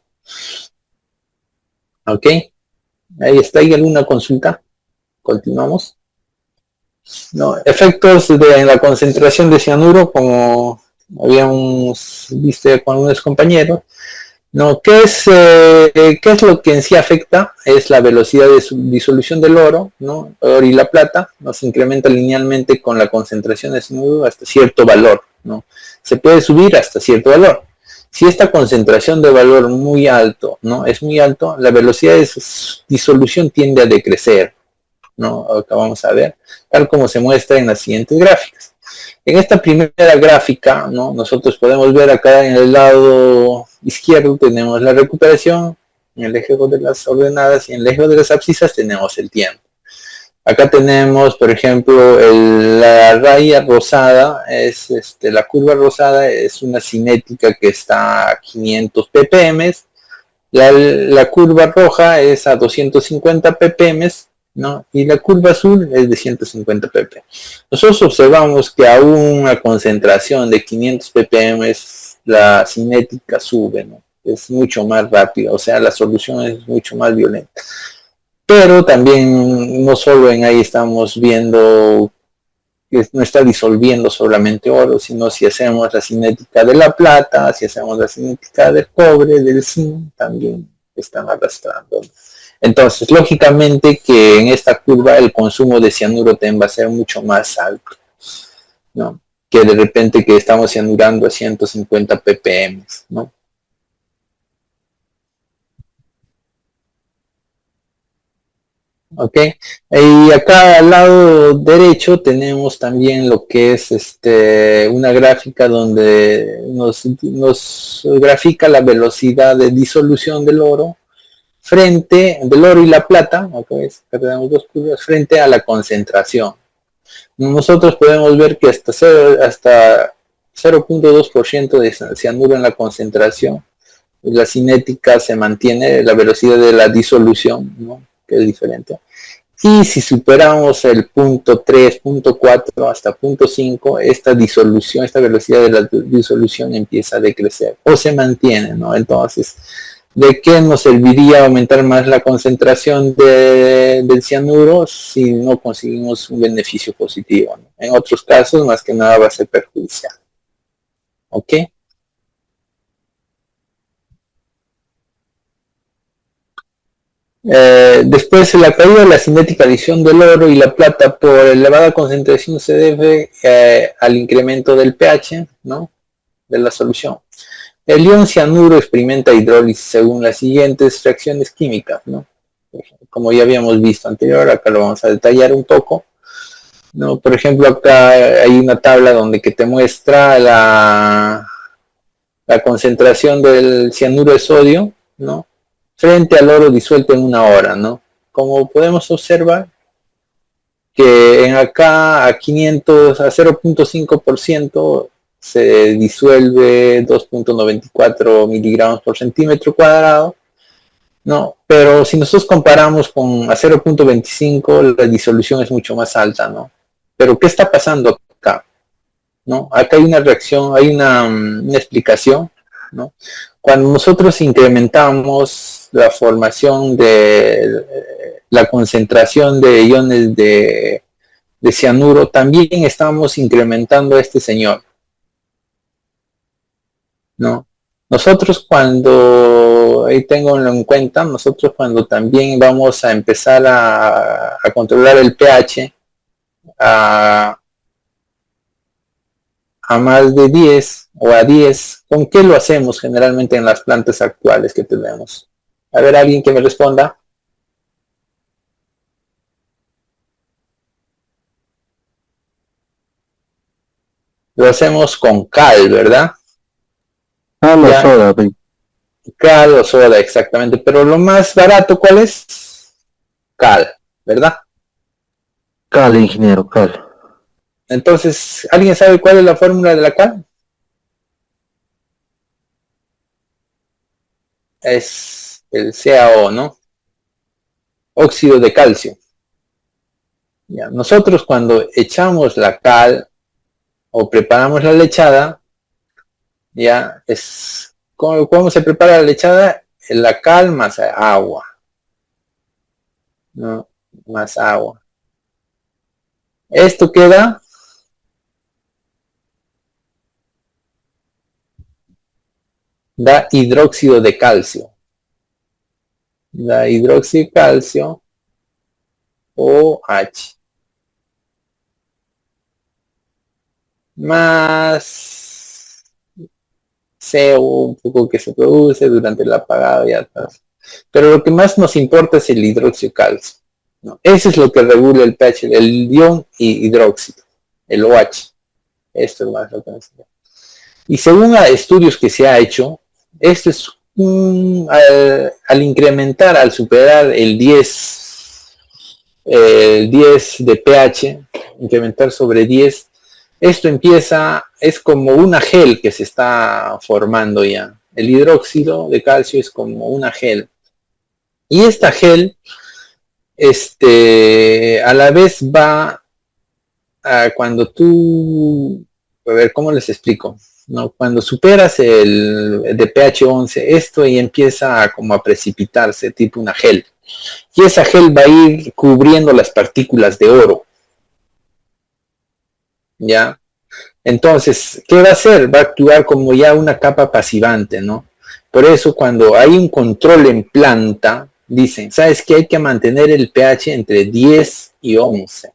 Ok, ahí está. ¿Hay alguna consulta? Continuamos. No, efectos en la concentración de cianuro, como habíamos visto con unos compañeros. No, ¿qué es lo que en sí afecta? Es la velocidad de disolución del oro, ¿no? El oro y la plata nos incrementa linealmente con la concentración de cianuro hasta cierto valor, ¿no? Se puede subir hasta cierto valor. Si esta concentración de valor muy alto, ¿no? Es muy alto, la velocidad de disolución tiende a decrecer, ¿no? Acá vamos a ver, tal como se muestra en las siguientes gráficas. En esta primera gráfica, ¿no? Nosotros podemos ver acá en el lado izquierdo tenemos la recuperación, en el eje de las ordenadas y en el eje de las abscisas tenemos el tiempo. Acá tenemos, por ejemplo, la raya rosada, la curva rosada es una cinética que está a 500 ppm, la curva roja es a 250 ppm, ¿no? Y la curva azul es de 150 ppm. Nosotros observamos que a una concentración de 500 ppm la cinética sube, ¿no? Es mucho más rápida, o sea, la solución es mucho más violenta. Pero también no solo en ahí estamos viendo que no está disolviendo solamente oro, sino si hacemos la cinética de la plata, si hacemos la cinética del cobre, del zinc, también están arrastrando. Entonces, lógicamente que en esta curva el consumo de cianuro va a ser mucho más alto, ¿no? Que de repente que estamos cianurando a 150 ppm, ¿no? Ok, y acá al lado derecho tenemos también lo que es una gráfica donde nos grafica la velocidad de disolución del oro del oro y la plata, acá tenemos dos curvas, frente a la concentración. Nosotros podemos ver que hasta 0.2% de cianuro en la concentración, la cinética se mantiene, la velocidad de la disolución, ¿no? Que es diferente. Y si superamos el punto 3, punto 4 hasta punto 5, esta disolución, esta velocidad de la disolución empieza a decrecer o se mantiene, ¿no? Entonces, ¿de qué nos serviría aumentar más la concentración del cianuro si no conseguimos un beneficio positivo, ¿no? En otros casos, más que nada va a ser perjudicial. ¿Ok? Después, la caída de la cinética adición del oro y la plata por elevada concentración se debe al incremento del pH, ¿no? De la solución. El ion cianuro experimenta hidrólisis según las siguientes reacciones químicas, ¿no? Como ya habíamos visto anterior, acá lo vamos a detallar un poco, ¿no? Por ejemplo, acá hay una tabla donde que te muestra la concentración del cianuro de sodio, ¿no? Frente al oro disuelto en una hora, ¿no? Como podemos observar, que en acá a 500, a 0.5% se disuelve 2.94 miligramos por centímetro cuadrado, ¿no? Pero si nosotros comparamos con a 0.25, la disolución es mucho más alta, ¿no? Pero ¿qué está pasando acá? ¿No? Acá hay una reacción, hay una explicación, ¿no? Cuando nosotros incrementamos la formación de la concentración de iones de cianuro, también estamos incrementando a este señor, ¿no? Nosotros cuando, ahí tengo en cuenta, nosotros cuando también vamos a empezar a controlar el pH a más de 10 o a 10, ¿con qué lo hacemos generalmente en las plantas actuales que tenemos? A ver, alguien que me responda. Lo hacemos con cal, ¿verdad? Ah, la Ya, soda, cal o soda, exactamente. Pero lo más barato, ¿cuál es? Cal, ¿verdad? cal, ingeniero, cal. Entonces, ¿alguien sabe cuál es la fórmula de la cal? Es el CaO, ¿no? Óxido de calcio. Ya. Nosotros cuando echamos la cal o preparamos la lechada, ya es ¿cómo se prepara la lechada? La cal más agua, ¿no? Más agua. Esto queda, da hidróxido de calcio. Da hidróxido de calcio OH. Más CO un poco que se produce durante el apagado y atrás. Pero lo que más nos importa es el hidróxido de calcio, ¿no? Eso es lo que regula el pH, el ion y hidróxido, el OH. Esto es más lo que necesitamos. Y según estudios que se ha hecho, esto es al incrementar, al superar el 10 de pH, incrementar sobre 10, esto empieza, es como una gel que se está formando ya. El hidróxido de calcio es como una gel. Y esta gel, a la vez va cuando tú, a ver, ¿cómo les explico? ¿No? Cuando superas el de pH 11, esto y empieza como a precipitarse, tipo una gel. Y esa gel va a ir cubriendo las partículas de oro. ¿Ya? Entonces, ¿qué va a hacer? Va a actuar como ya una capa pasivante, ¿no? Por eso cuando hay un control en planta, dicen, ¿sabes qué? Hay que mantener el pH entre 10 y 11.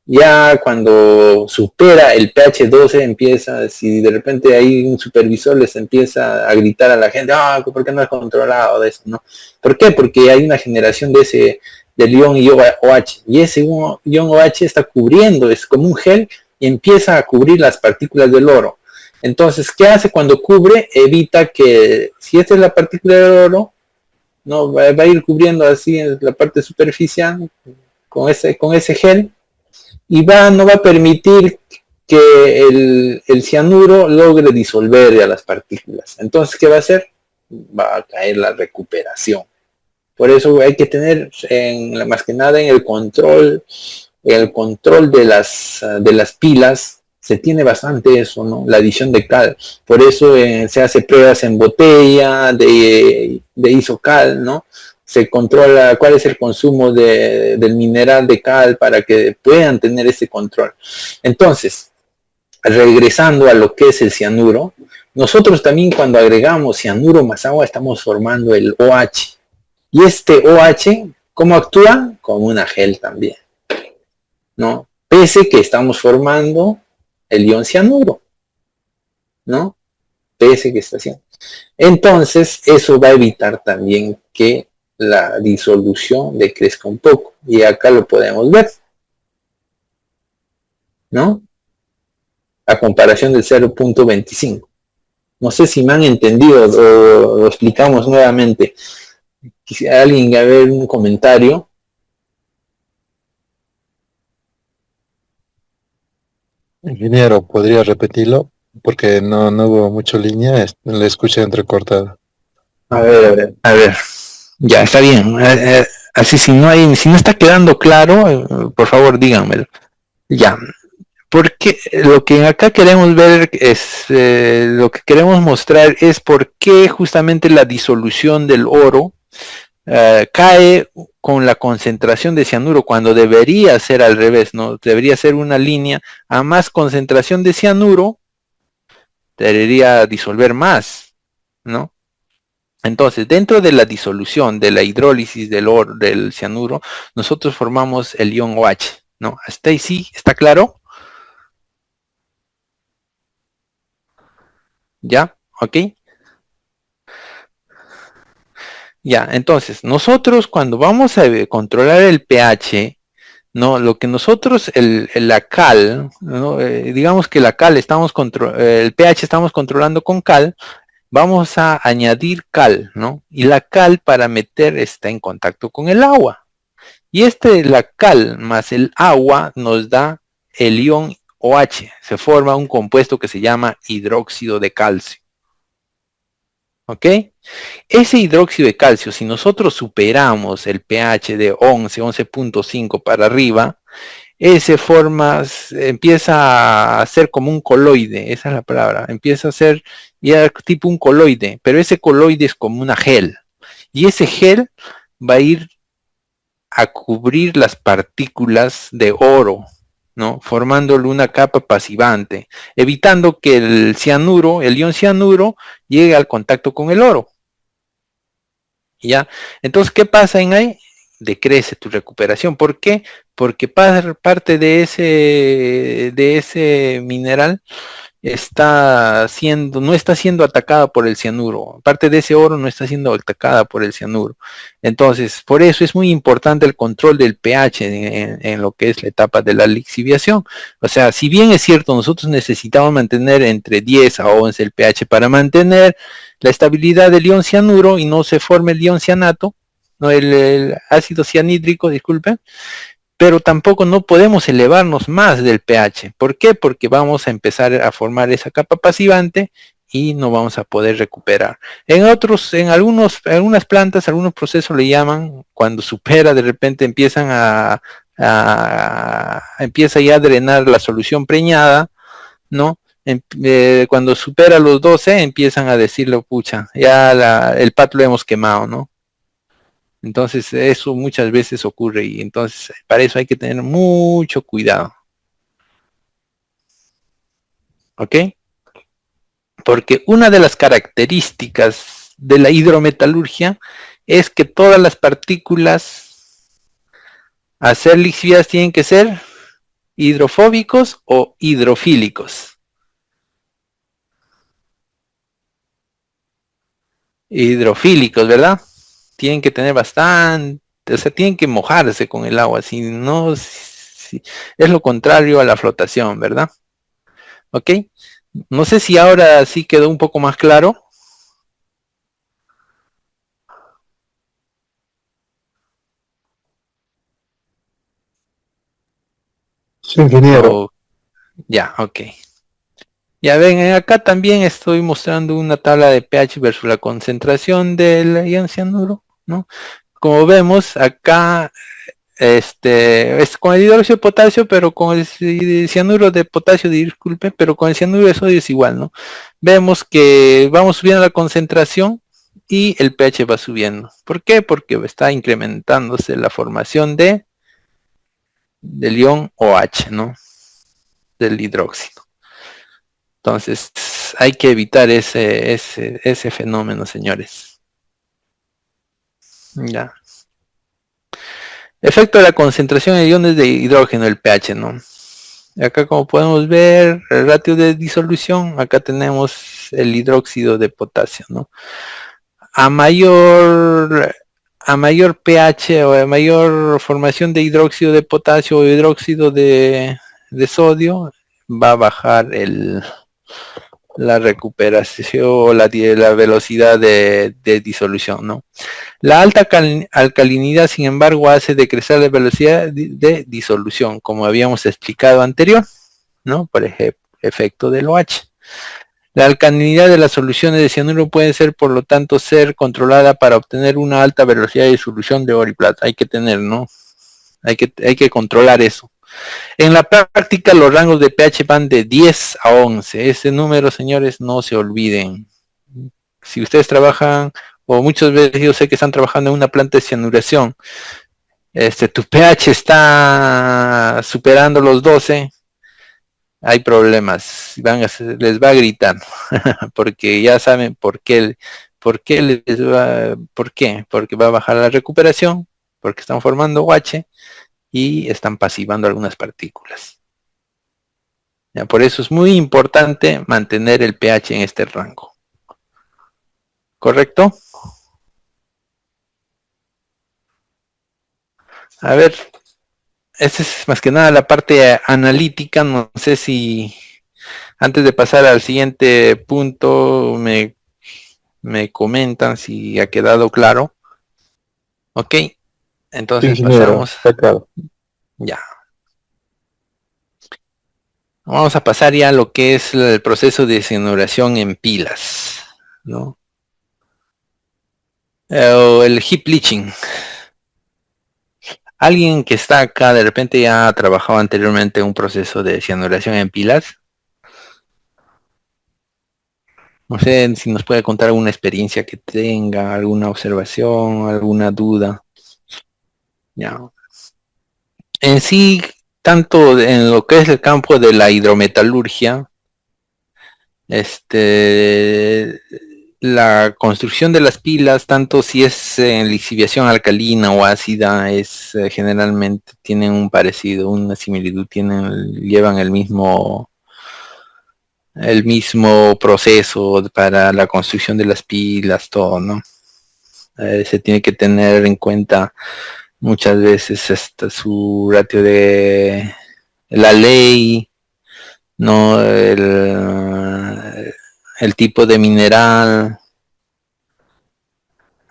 Ya cuando supera el pH 12 empieza, si de repente hay un supervisor les empieza a gritar a la gente, ¿por qué no has controlado de eso? ¿No? ¿Por qué? Porque hay una generación de ese del ion OH y ese ion OH está cubriendo, es como un gel y empieza a cubrir las partículas del oro. Entonces, ¿qué hace cuando cubre? Evita que, si esta es la partícula del oro, no va a ir cubriendo así en la parte superficial con ese gel y no va a permitir que el cianuro logre disolver a las partículas. Entonces, ¿qué va a hacer? Va a caer la recuperación. Por eso hay que tener más que nada en el control de las pilas, se tiene bastante eso, ¿no? La adición de cal. Por eso se hace pruebas en botella de isocal, ¿no? Se controla cuál es el consumo del mineral de cal para que puedan tener ese control. Entonces, regresando a lo que es el cianuro, nosotros también cuando agregamos cianuro más agua estamos formando el OH. Y este OH, ¿cómo actúa? Como una gel también, ¿no? Pese que estamos formando el ion cianuro, ¿no? Pese que está haciendo. Entonces, eso va a evitar también que la disolución decrezca un poco. Y acá lo podemos ver, ¿no? A comparación del 0.25. No sé si me han entendido o lo explicamos nuevamente. Quisiera alguien a ver un comentario. Ingeniero, ¿podría repetirlo? Porque no hubo mucha línea, le escuché entrecortada. A ver, a ver, a ver. Ya, está bien. Así si no está quedando claro, por favor díganmelo. Ya, porque lo que acá queremos ver es, lo que queremos mostrar es por qué justamente la disolución del oro cae con la concentración de cianuro cuando debería ser al revés, ¿no? Debería ser una línea a más concentración de cianuro, debería disolver más, ¿no? Entonces, dentro de la disolución, de la hidrólisis del oro, del cianuro, nosotros formamos el ion OH, ¿no? ¿Hasta ahí sí? ¿Está claro? ¿Ya? ¿Ok? Ya, entonces, nosotros cuando vamos a controlar el pH, no, lo que nosotros, la cal, ¿no? Digamos que la cal el pH estamos controlando con cal, vamos a añadir cal, ¿no? Y la cal para meter está en contacto con el agua. Y la cal más el agua nos da el ion OH. Se forma un compuesto que se llama hidróxido de calcio. ¿Ok? Ese hidróxido de calcio, si nosotros superamos el pH de 11, 11.5 para arriba, empieza a ser como un coloide, esa es la palabra, empieza a ser ya tipo un coloide, pero ese coloide es como una gel, y ese gel va a ir a cubrir las partículas de oro, ¿no? Formándole una capa pasivante, evitando que el cianuro, el ion cianuro, llegue al contacto con el oro. ¿Ya? Entonces, ¿qué pasa en ahí? Decrece tu recuperación. ¿Por qué? Porque parte de ese mineral no está siendo atacada por el cianuro. Parte de ese oro no está siendo atacada por el cianuro. Entonces, por eso es muy importante el control del pH en lo que es la etapa de la lixiviación. O sea, si bien es cierto, nosotros necesitamos mantener entre 10 a 11 el pH para mantener la estabilidad del ion cianuro y no se forme el ion cianato, no el ácido cianhídrico, disculpen, pero tampoco no podemos elevarnos más del pH. ¿Por qué? Porque vamos a empezar a formar esa capa pasivante y no vamos a poder recuperar. Algunas plantas, algunos procesos le llaman, cuando supera, de repente empieza ya a drenar la solución preñada, ¿no? Cuando supera los 12 empiezan a decirlo, pucha, ya el pato lo hemos quemado, ¿no? Entonces eso muchas veces ocurre y entonces para eso hay que tener mucho cuidado. ¿Ok? Porque una de las características de la hidrometalurgia es que todas las partículas a ser lixiviadas tienen que ser hidrofóbicos o hidrofílicos. Hidrofílicos, ¿verdad? Tienen que tener bastante, o sea, tienen que mojarse con el agua, si no, es lo contrario a la flotación, ¿verdad? ¿Ok? No sé si ahora sí quedó un poco más claro. Sí, ingeniero. O, ya, ok. Ya ven, acá también estoy mostrando una tabla de pH versus la concentración del ion cianuro, ¿no? Como vemos, acá es con el hidróxido de potasio, pero con el cianuro de potasio, disculpe, pero con el cianuro de sodio es igual, ¿no? Vemos que vamos subiendo la concentración y el pH va subiendo. ¿Por qué? Porque está incrementándose la formación del ion OH, ¿no? Del hidróxido. Entonces, hay que evitar ese fenómeno, señores. Ya. Efecto de la concentración de iones de hidrógeno, el pH, ¿no? Acá como podemos ver, el ratio de disolución, acá tenemos el hidróxido de potasio, ¿no? A mayor pH o a mayor formación de hidróxido de potasio o hidróxido de sodio, va a bajar la recuperación, la velocidad de disolución, ¿no? La alta alcalinidad, sin embargo, hace decrecer la velocidad de disolución, como habíamos explicado anterior, ¿no? Por ejemplo, efecto del OH. La alcalinidad de las soluciones de cianuro puede ser, por lo tanto, ser controlada para obtener una alta velocidad de disolución de oro y plata. Hay que tener, ¿no? Hay que controlar eso. En la práctica, los rangos de pH van de 10 a 11. Ese número, señores, no se olviden. Si ustedes trabajan, o muchas veces yo sé que están trabajando en una planta de cianuración, tu pH está superando los 12, hay problemas, les va a gritar, porque ya saben por qué, porque va a bajar la recuperación, porque están formando OH y están pasivando algunas partículas. Ya, por eso es muy importante mantener el pH en este rango. ¿Correcto? A ver, esta es más que nada la parte analítica. No sé si antes de pasar al siguiente punto me comentan si ha quedado claro. Ok, Sí, entonces ingeniero, pasamos. está claro. Ya. Vamos a pasar ya a lo que es el proceso de cianuración en pilas, ¿no? O el heap leaching. Alguien que está acá de repente ya ha trabajado anteriormente en un proceso de cianuración en pilas. No sé si nos puede contar alguna experiencia que tenga, alguna observación, alguna duda. Ya. En sí, tanto en lo que es el campo de la hidrometalurgia, este, la construcción de las pilas, tanto si es en lixiviación alcalina o ácida, es generalmente tienen un parecido, una similitud, llevan el mismo proceso para la construcción de las pilas, todo, ¿no? Se tiene que tener en cuenta muchas veces su ratio de la ley, no el tipo de mineral,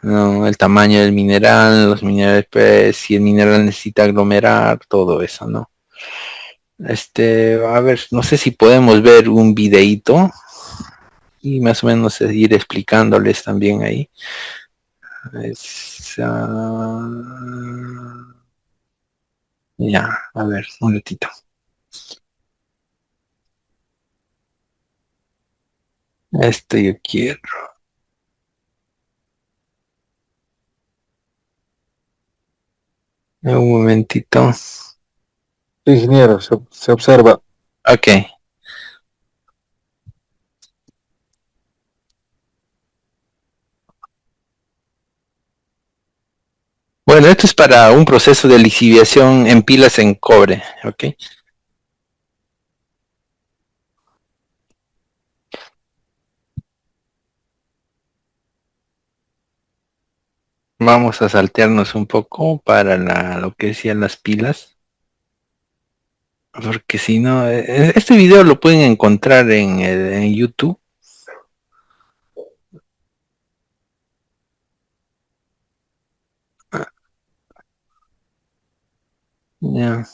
no el tamaño del mineral, los minerales, pues, si el mineral necesita aglomerar, todo eso, ¿no? A ver, no sé si podemos ver un videíto y más o menos ir explicándoles también ahí. Ya, a ver, un ratito. Yo quiero. Un momentito. Sí, ingeniero, se observa. Ok. Bueno, esto es para un proceso de lixiviación en pilas en cobre. Ok. Vamos a saltearnos un poco para lo que decían las pilas. Porque si no, este video lo pueden encontrar en YouTube. Ya.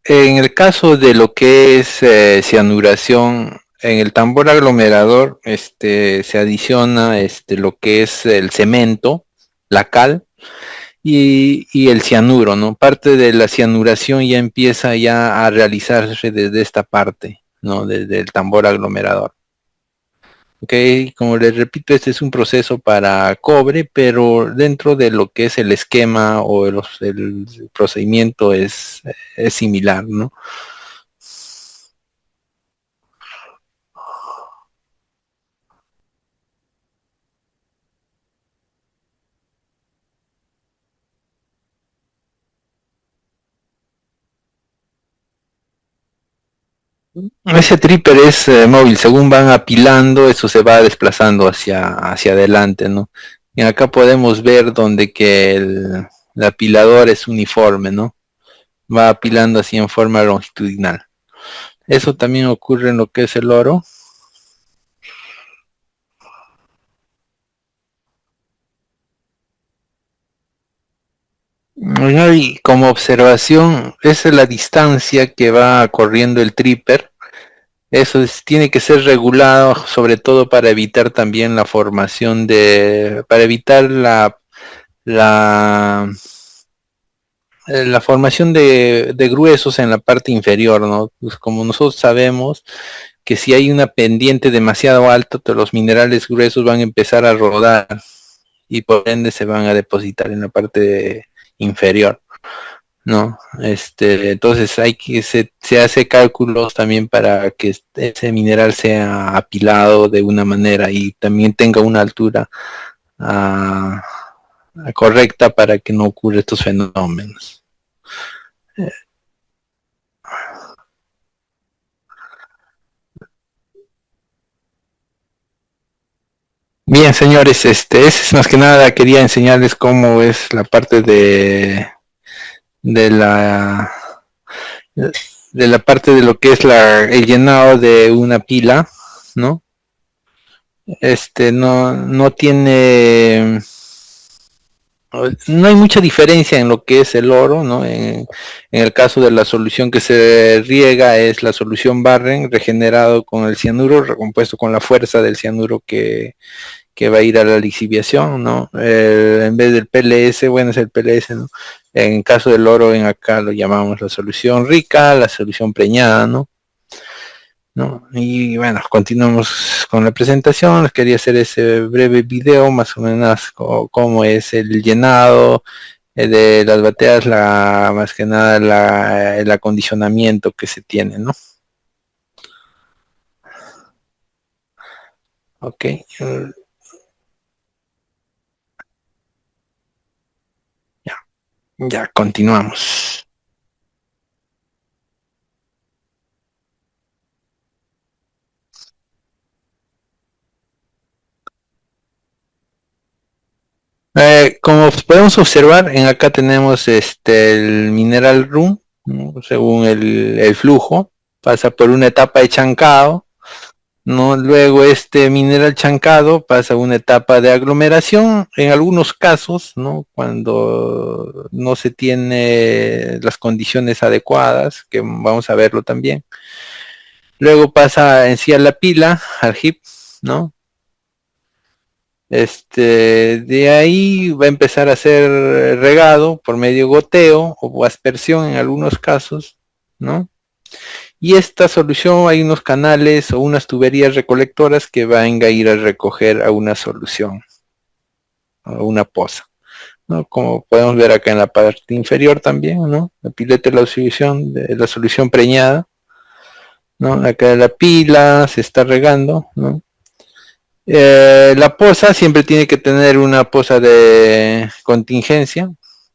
En el caso de lo que es cianuración, en el tambor aglomerador, se adiciona lo que es el cemento, la cal y el cianuro, ¿no? Parte de la cianuración ya empieza ya a realizarse desde esta parte, ¿no? Desde el tambor aglomerador. Ok, como les repito, este es un proceso para cobre, pero dentro de lo que es el esquema o el procedimiento es similar, ¿no? Ese tripper es móvil, según van apilando, eso se va desplazando hacia adelante, ¿no? Y acá podemos ver donde que el apilador es uniforme, ¿no? Va apilando así en forma longitudinal. Eso también ocurre en lo que es el oro. Bueno, y como observación, esa es la distancia que va corriendo el tripper. Eso tiene que ser regulado, sobre todo para evitar también la formación para evitar la, la formación de gruesos en la parte inferior, ¿no? Pues como nosotros sabemos que si hay una pendiente demasiado alta, los minerales gruesos van a empezar a rodar y por ende se van a depositar en la parte inferior, ¿no? Entonces se hace cálculos también para que ese mineral sea apilado de una manera y también tenga una altura ah, correcta para que no ocurra estos fenómenos. Bien, señores, ese es más que nada quería enseñarles cómo es la parte de la de la parte de lo que es el llenado de una pila, ¿no? No tiene, no hay mucha diferencia en lo que es el oro, ¿no? En el caso de la solución que se riega es la solución Barren regenerado con el cianuro, recompuesto con la fuerza del cianuro que va a ir a la lixiviación, ¿no? En vez del PLS, bueno, es el PLS, ¿no? En caso del oro, en acá lo llamamos la solución rica, la solución preñada, ¿no? ¿No? Y bueno, continuamos con la presentación. Les quería hacer ese breve video, más o menos cómo es el llenado de las bateas, más que nada el acondicionamiento que se tiene, ¿no? Ok. Ya, ya continuamos. Como podemos observar, en acá tenemos el mineral room, ¿no? Según el flujo, pasa por una etapa de chancado, ¿no? Luego este mineral chancado pasa a una etapa de aglomeración, en algunos casos, ¿no? Cuando no se tiene las condiciones adecuadas, que vamos a verlo también. Luego pasa en sí a la pila, al HIP, ¿no? De ahí va a empezar a ser regado por medio goteo o aspersión en algunos casos, ¿no? Y esta solución hay unos canales o unas tuberías recolectoras que van a ir a recoger a una solución, a una poza, ¿no? Como podemos ver acá en la parte inferior también, ¿no? La pileta de la solución preñada, ¿no? Acá la pila se está regando, ¿no? La poza siempre tiene que tener una poza de contingencia,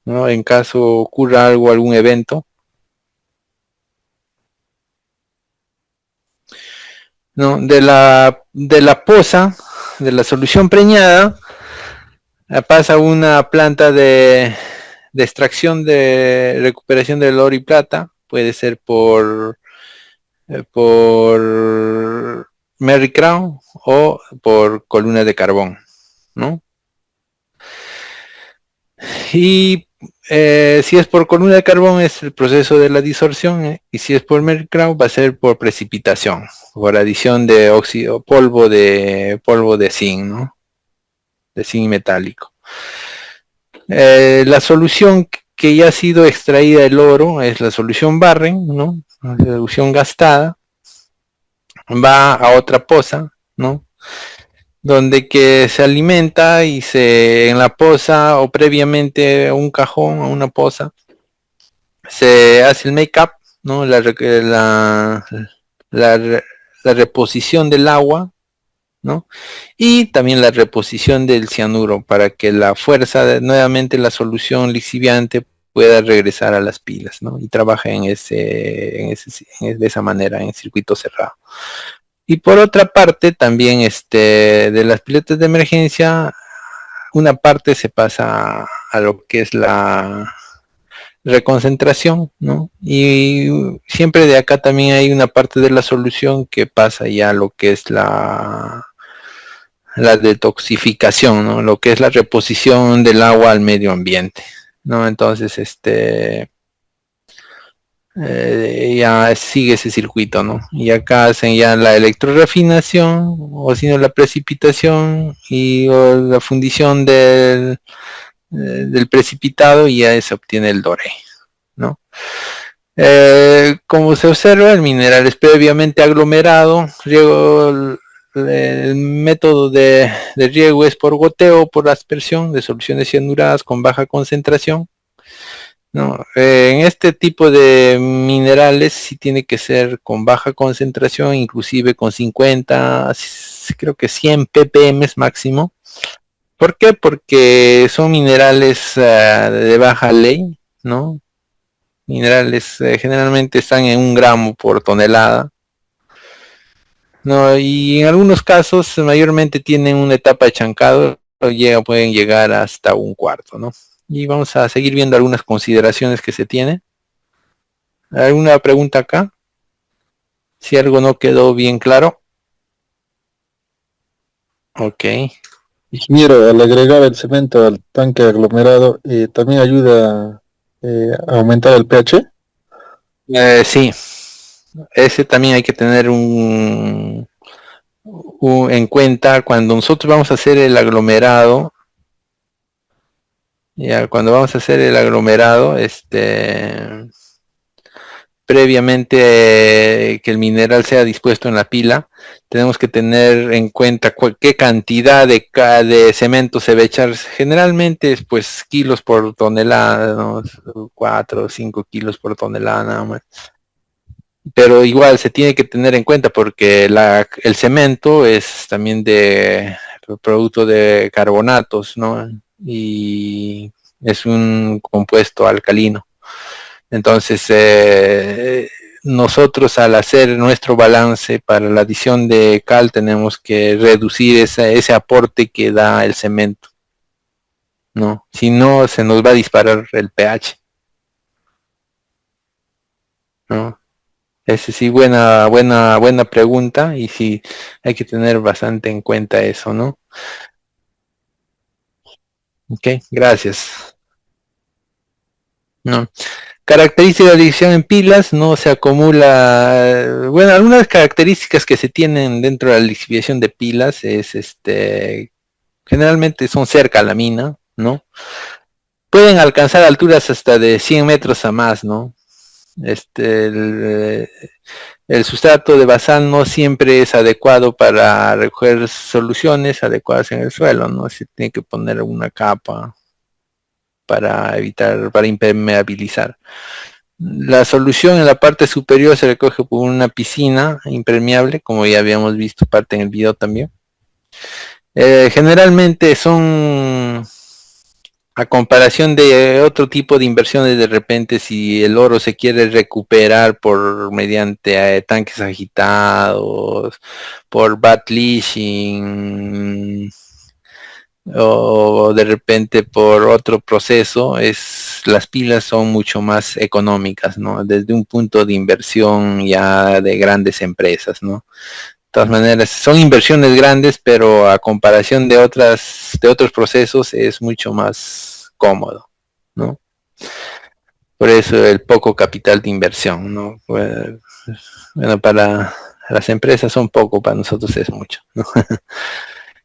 ¿no? En caso ocurra algún evento, ¿no? De la poza, de la solución preñada, pasa una planta de extracción de recuperación del oro y plata, puede ser por Merry Crown o por columna de carbón, ¿no? Y si es por columna de carbón es el proceso de la disorción, y si es por Merry Crown va a ser por precipitación, por adición de óxido, polvo de zinc, ¿no? De zinc metálico. La solución que ya ha sido extraída del oro es la solución Barren, ¿no? La solución gastada, va a otra poza, ¿no? Donde que se alimenta y en la poza o previamente a un cajón, a una poza, se hace el make-up, ¿no? La, la reposición del agua, ¿no? Y también la reposición del cianuro para que la fuerza nuevamente la solución lixiviante pueda regresar a las pilas, ¿no? Y trabaja de esa manera en circuito cerrado. Y por otra parte, también de las piletas de emergencia, una parte se pasa a lo que es la reconcentración, ¿no? Y siempre de acá también hay una parte de la solución que pasa ya a lo que es la detoxificación, ¿no? Lo que es la reposición del agua al medio ambiente, ¿no? Entonces, ya sigue ese circuito, ¿no? Y acá hacen ya la electrorefinación, o si no la precipitación o la fundición del precipitado, y ya se obtiene el doré, ¿no? Como se observa, el mineral es previamente aglomerado, el método de riego es por goteo o por aspersión de soluciones cianuradas con baja concentración, ¿no? En este tipo de minerales sí tiene que ser con baja concentración, inclusive con 50, creo que 100 ppm máximo. ¿Por qué? Porque son minerales de baja ley, ¿no? Minerales generalmente están en 1 gramo por tonelada, ¿no? Y en algunos casos mayormente tienen una etapa de chancado, pueden llegar hasta 1/4, ¿no? Y vamos a seguir viendo algunas consideraciones que se tienen. ¿Alguna pregunta acá? Si algo no quedó bien claro. Ok. Ingeniero, al agregar el cemento al tanque aglomerado, ¿también ayuda a aumentar el pH? Sí, ese también hay que tener en cuenta cuando nosotros vamos a hacer el aglomerado. Ya, cuando vamos a hacer el aglomerado, previamente que el mineral sea dispuesto en la pila, tenemos que tener en cuenta qué cantidad de cemento se va a echar. Generalmente es pues kilos por tonelada, ¿no? 4 o 5 kilos por tonelada nada más. Pero igual se tiene que tener en cuenta porque el cemento es también de producto de carbonatos, ¿no? Y es un compuesto alcalino. Entonces, nosotros al hacer nuestro balance para la adición de cal tenemos que reducir ese aporte que da el cemento, ¿no? Si no, se nos va a disparar el pH, ¿no? Ese sí, buena pregunta, y sí hay que tener bastante en cuenta eso, ¿no? Ok, gracias. No. Característica de adición en pilas, no se acumula. Bueno, algunas características que se tienen dentro de la lixiviación de pilas es generalmente son cerca a la mina, ¿no? Pueden alcanzar alturas hasta de 100 metros a más, ¿no? El sustrato de basal no siempre es adecuado para recoger soluciones adecuadas en el suelo, ¿no? Se tiene que poner una capa para impermeabilizar. La solución en la parte superior se recoge por una piscina impermeable, como ya habíamos visto parte en el video también. Generalmente son, a comparación de otro tipo de inversiones, de repente si el oro se quiere recuperar mediante tanques agitados, por bat leaching, o de repente por otro proceso, las pilas son mucho más económicas, ¿no? Desde un punto de inversión ya de grandes empresas, ¿no? De todas maneras, son inversiones grandes, pero a comparación de otros procesos es mucho más cómodo, ¿no? Por eso el poco capital de inversión, ¿no? Bueno, para las empresas son poco, para nosotros es mucho, ¿no?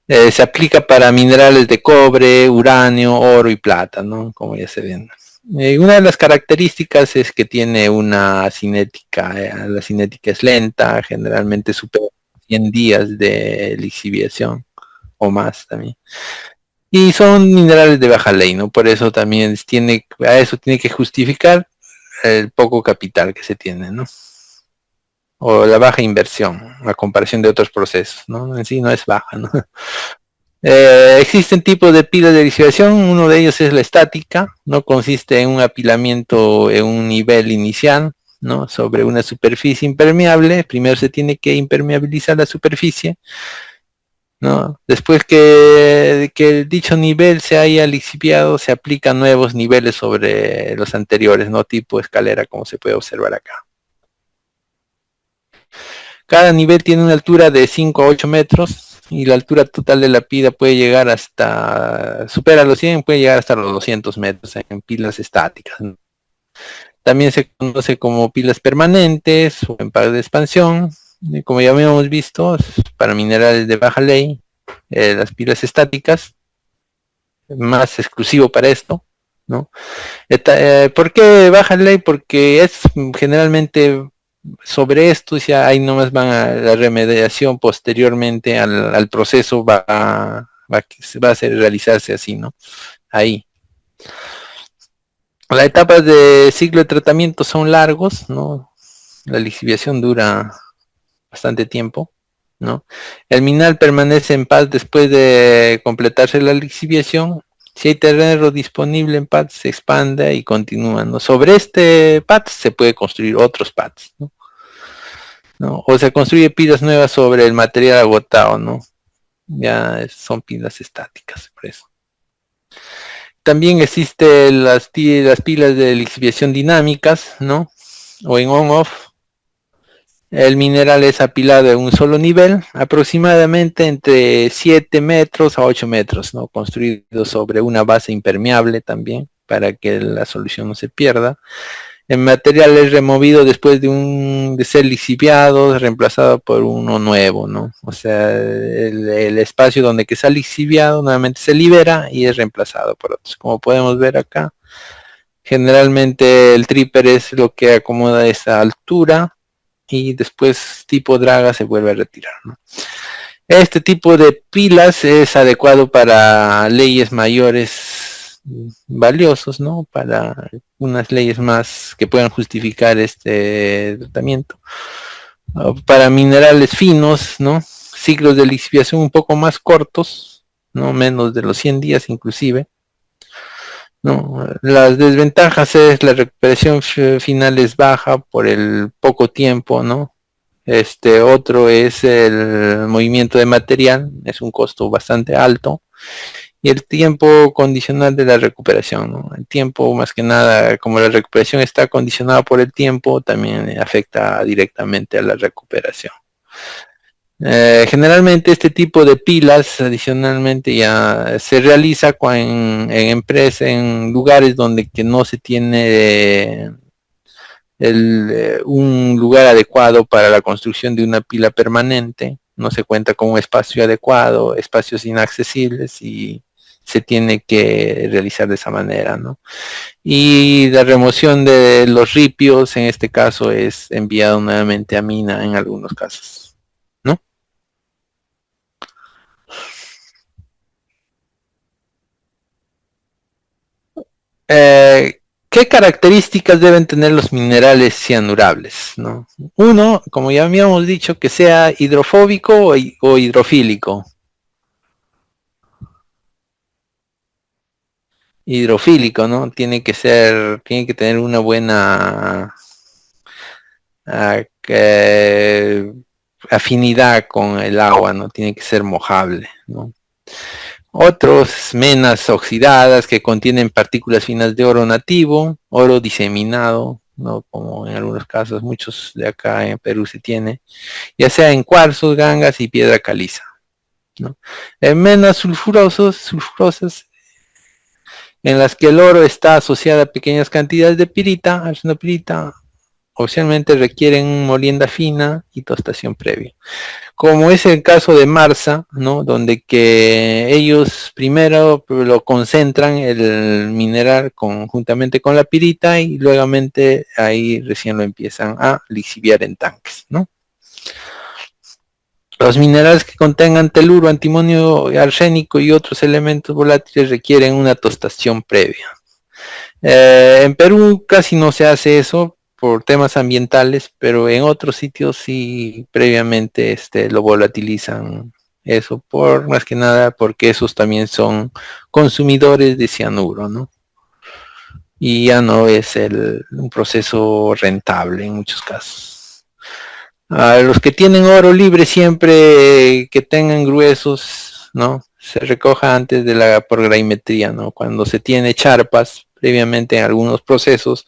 Se aplica para minerales de cobre, uranio, oro y plata, ¿no? Como ya se ven. Una de las características es que tiene una cinética, la cinética es lenta, generalmente supera 100 días de lixiviación o más también. Y son minerales de baja ley, ¿no? Por eso también a eso tiene que justificar el poco capital que se tiene, ¿no? O la baja inversión, a comparación de otros procesos, ¿no? En sí no es baja, ¿no? Existen tipos de pilas de lixiviación. Uno de ellos es la estática, no consiste en un apilamiento en un nivel inicial, ¿no? Sobre una superficie impermeable. Primero se tiene que impermeabilizar la superficie, ¿no? Después que dicho nivel se haya lixiviado, se aplican nuevos niveles sobre los anteriores, no tipo escalera, como se puede observar acá. Cada nivel tiene una altura de 5 a 8 metros. y la altura total de la pila puede llegar hasta, supera los 100, puede llegar hasta los 200 metros en pilas estáticas, ¿no? También se conoce como pilas permanentes o en par de expansión, y como ya habíamos visto, para minerales de baja ley, las pilas estáticas, más exclusivo para esto, ¿no? ¿Por qué baja ley? Porque es generalmente sobre esto, ya ahí nomás van a la remediación posteriormente al proceso va a realizarse así, ¿no? Ahí. Las etapas de ciclo de tratamiento son largos, ¿no? La lixiviación dura bastante tiempo, ¿no? El mineral permanece en paz después de completarse la lixiviación. Si hay terreno disponible en pads, se expande y continúa, ¿no? Sobre este pad se puede construir otros pads, ¿no? ¿No? O se construye pilas nuevas sobre el material agotado, ¿no? Ya son pilas estáticas, por eso. También existen las pilas de lixiviación dinámicas, ¿no? O en on-off. El mineral es apilado en un solo nivel, aproximadamente entre 7 metros a 8 metros, ¿no? Construido sobre una base impermeable también, para que la solución no se pierda. El material es removido después de ser lixiviado, reemplazado por uno nuevo, ¿no? O sea, el espacio donde que está lixiviado nuevamente se libera y es reemplazado por otros. Como podemos ver acá, generalmente el tripper es lo que acomoda esa altura y después tipo draga se vuelve a retirar, ¿no? Este tipo de pilas es adecuado para leyes mayores valiosos, ¿no? Para unas leyes más que puedan justificar este tratamiento. Para minerales finos, ¿no? Ciclos de lixiviación un poco más cortos, ¿no? Menos de los 100 días inclusive. No, las desventajas es la recuperación final es baja por el poco tiempo, ¿no? Otro es el movimiento de material, es un costo bastante alto. Y el tiempo condicional de la recuperación, ¿no? El tiempo, más que nada, como la recuperación está condicionada por el tiempo, también afecta directamente a la recuperación. Generalmente este tipo de pilas adicionalmente ya se realiza en empresas, en lugares donde que no se tiene un lugar adecuado para la construcción de una pila permanente, no se cuenta con un espacio adecuado, espacios inaccesibles y se tiene que realizar de esa manera, ¿no? Y la remoción de los ripios en este caso es enviado nuevamente a mina en algunos casos, ¿no? ¿Qué características deben tener los minerales cianurables, ¿no? Uno, como ya habíamos dicho, que sea hidrofóbico o hidrofílico. Hidrofílico, ¿no? Tiene que tener una buena afinidad con el agua, ¿no? Tiene que ser mojable, ¿no? Otros, menas oxidadas que contienen partículas finas de oro nativo, oro diseminado, ¿no? Como en algunos casos, muchos de acá en Perú se tiene, ya sea en cuarzos, gangas y piedra caliza, ¿no? Menas sulfurosas, en las que el oro está asociado a pequeñas cantidades de pirita, arsenopirita, opcionalmente requieren molienda fina y tostación previa. Como es el caso de Marsa, ¿no? Donde que ellos primero lo concentran el mineral conjuntamente con la pirita y luego ahí recién lo empiezan a lixiviar en tanques, ¿no? Los minerales que contengan teluro, antimonio, arsénico y otros elementos volátiles requieren una tostación previa. En Perú casi no se hace eso por temas ambientales, pero en otros sitios sí previamente lo volatilizan eso, por más que nada porque esos también son consumidores de cianuro, ¿no? Y ya no es un proceso rentable en muchos casos. A los que tienen oro libre siempre que tengan gruesos, ¿no? Se recoja antes de por graimetría, ¿no? Cuando se tiene charpas previamente en algunos procesos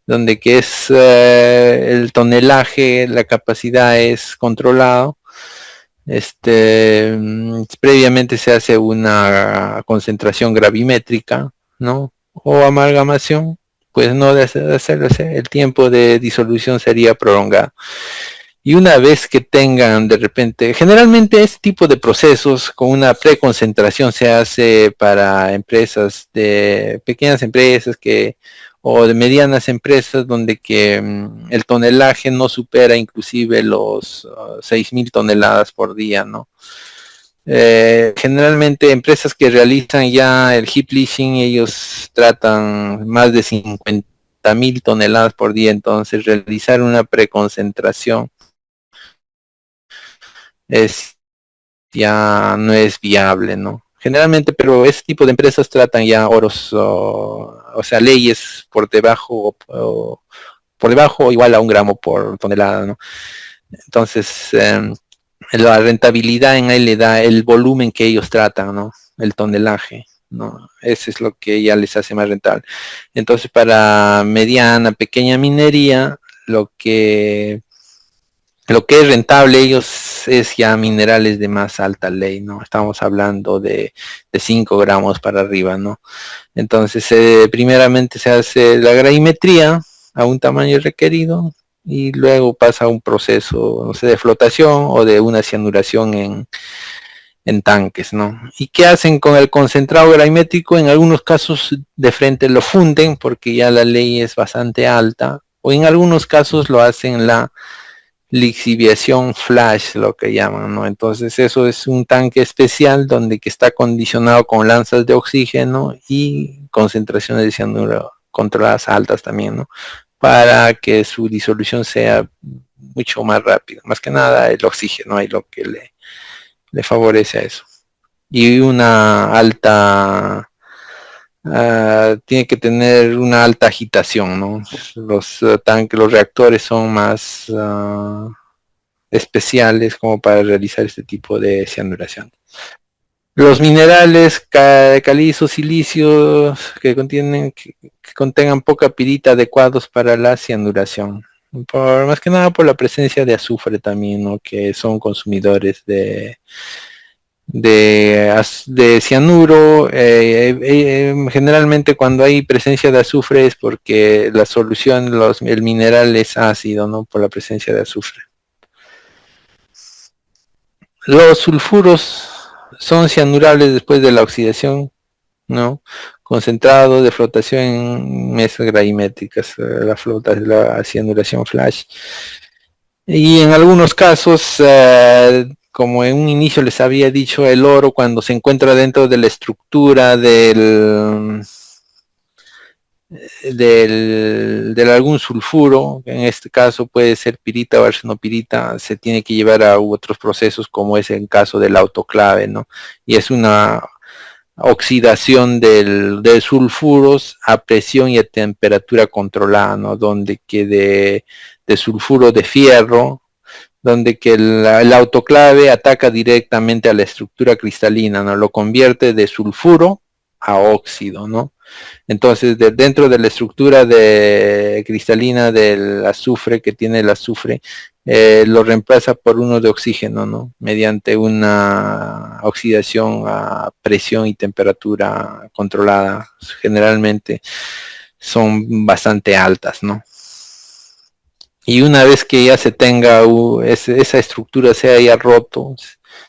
donde que es el tonelaje, la capacidad es controlado, Previamente se hace una concentración gravimétrica, ¿no? O amalgamación, pues no de hacerlo, el tiempo de disolución sería prolongado. Y una vez que tengan de repente, generalmente este tipo de procesos con una preconcentración se hace para empresas de pequeñas empresas o de medianas empresas donde que el tonelaje no supera inclusive los 6.000 toneladas por día, ¿no? Generalmente empresas que realizan ya el heap leaching, ellos tratan más de 50.000 toneladas por día, entonces realizar una preconcentración es ya no es viable, ¿no? Generalmente, pero este tipo de empresas tratan ya oros, o sea, leyes por debajo o igual a 1 gramo por tonelada, ¿no? Entonces, la rentabilidad en ahí le da el volumen que ellos tratan, ¿no? El tonelaje, ¿no? Eso es lo que ya les hace más rentable. Entonces, para mediana, pequeña minería, lo que es rentable ellos es ya minerales de más alta ley, ¿no? Estamos hablando de 5 gramos para arriba, ¿no? Entonces, primeramente se hace la gravimetría a un tamaño requerido y luego pasa a un proceso, no sé, de flotación o de una cianuración en tanques, ¿no? ¿Y qué hacen con el concentrado gravimétrico? En algunos casos de frente lo funden porque ya la ley es bastante alta, o en algunos casos lo hacen la lixiviación flash, lo que llaman, ¿no? Entonces eso es un tanque especial donde que está acondicionado con lanzas de oxígeno y concentraciones de cianuro controladas altas también, ¿no? Para que su disolución sea mucho más rápida. Más que nada el oxígeno es lo que le favorece a eso. Y una alta tiene que tener una alta agitación, ¿no? Los tanques, los reactores son más especiales como para realizar este tipo de cianuración. Los minerales calizo, silicio que contengan poca pirita adecuados para la cianuración. Más que nada por la presencia de azufre también, ¿no? Que son consumidores de cianuro. Generalmente cuando hay presencia de azufre es porque la solución, el mineral es ácido, ¿no? Por la presencia de azufre. Los sulfuros son cianurables después de la oxidación, ¿no? Concentrado de flotación en mesas gravimétricas, la cianuración flash. Y en algunos casos, como en un inicio les había dicho, el oro cuando se encuentra dentro de la estructura de algún sulfuro, en este caso puede ser pirita o arsenopirita, se tiene que llevar a otros procesos como es el caso del autoclave, ¿no? Y es una oxidación de sulfuros a presión y a temperatura controlada, ¿no? Donde que de sulfuro de fierro, donde que el autoclave ataca directamente a la estructura cristalina, ¿no? Lo convierte de sulfuro a óxido, ¿no? Entonces, dentro de la estructura cristalina del azufre, que tiene el azufre, lo reemplaza por uno de oxígeno, ¿no? Mediante una oxidación a presión y temperatura controlada. Generalmente son bastante altas, ¿no? Y una vez que ya se tenga esa estructura se haya roto,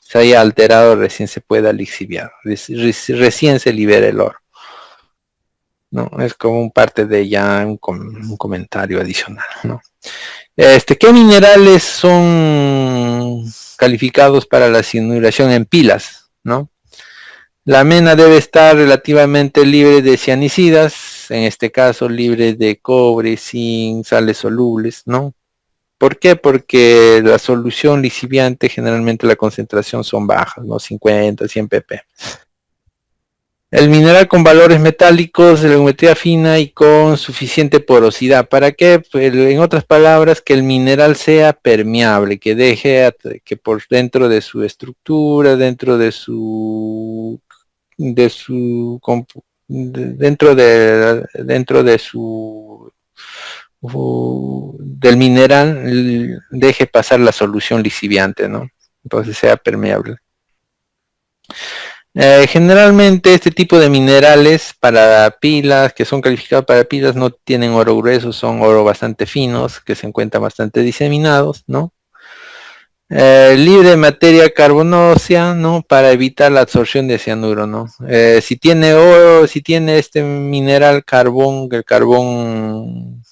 se haya alterado, recién se pueda lixiviar, recién se libera el oro. No, es como un parte de ya un comentario adicional, ¿no? ¿Qué minerales son calificados para la cianuración en pilas, ¿no? La mena debe estar relativamente libre de cianicidas, en este caso libre de cobre, zinc, sales solubles, ¿no? ¿Por qué? Porque la solución lixiviante generalmente la concentración son bajas, ¿no? 50, 100 pp. El mineral con valores metálicos de geometría fina y con suficiente porosidad. ¿Para qué? Pues, en otras palabras, que el mineral sea permeable, que deje que por dentro de su estructura, dentro de su del mineral, deje pasar la solución lixiviante, ¿no? entonces sea permeable. Generalmente este tipo de minerales para pilas, que son calificados para pilas, no tienen oro grueso, son oro bastante finos, que se encuentran bastante diseminados, ¿no? Libre de materia carbonácea, ¿no? Para evitar la absorción de cianuro, ¿no? Si tiene oro, si tiene este mineral carbón, el carbón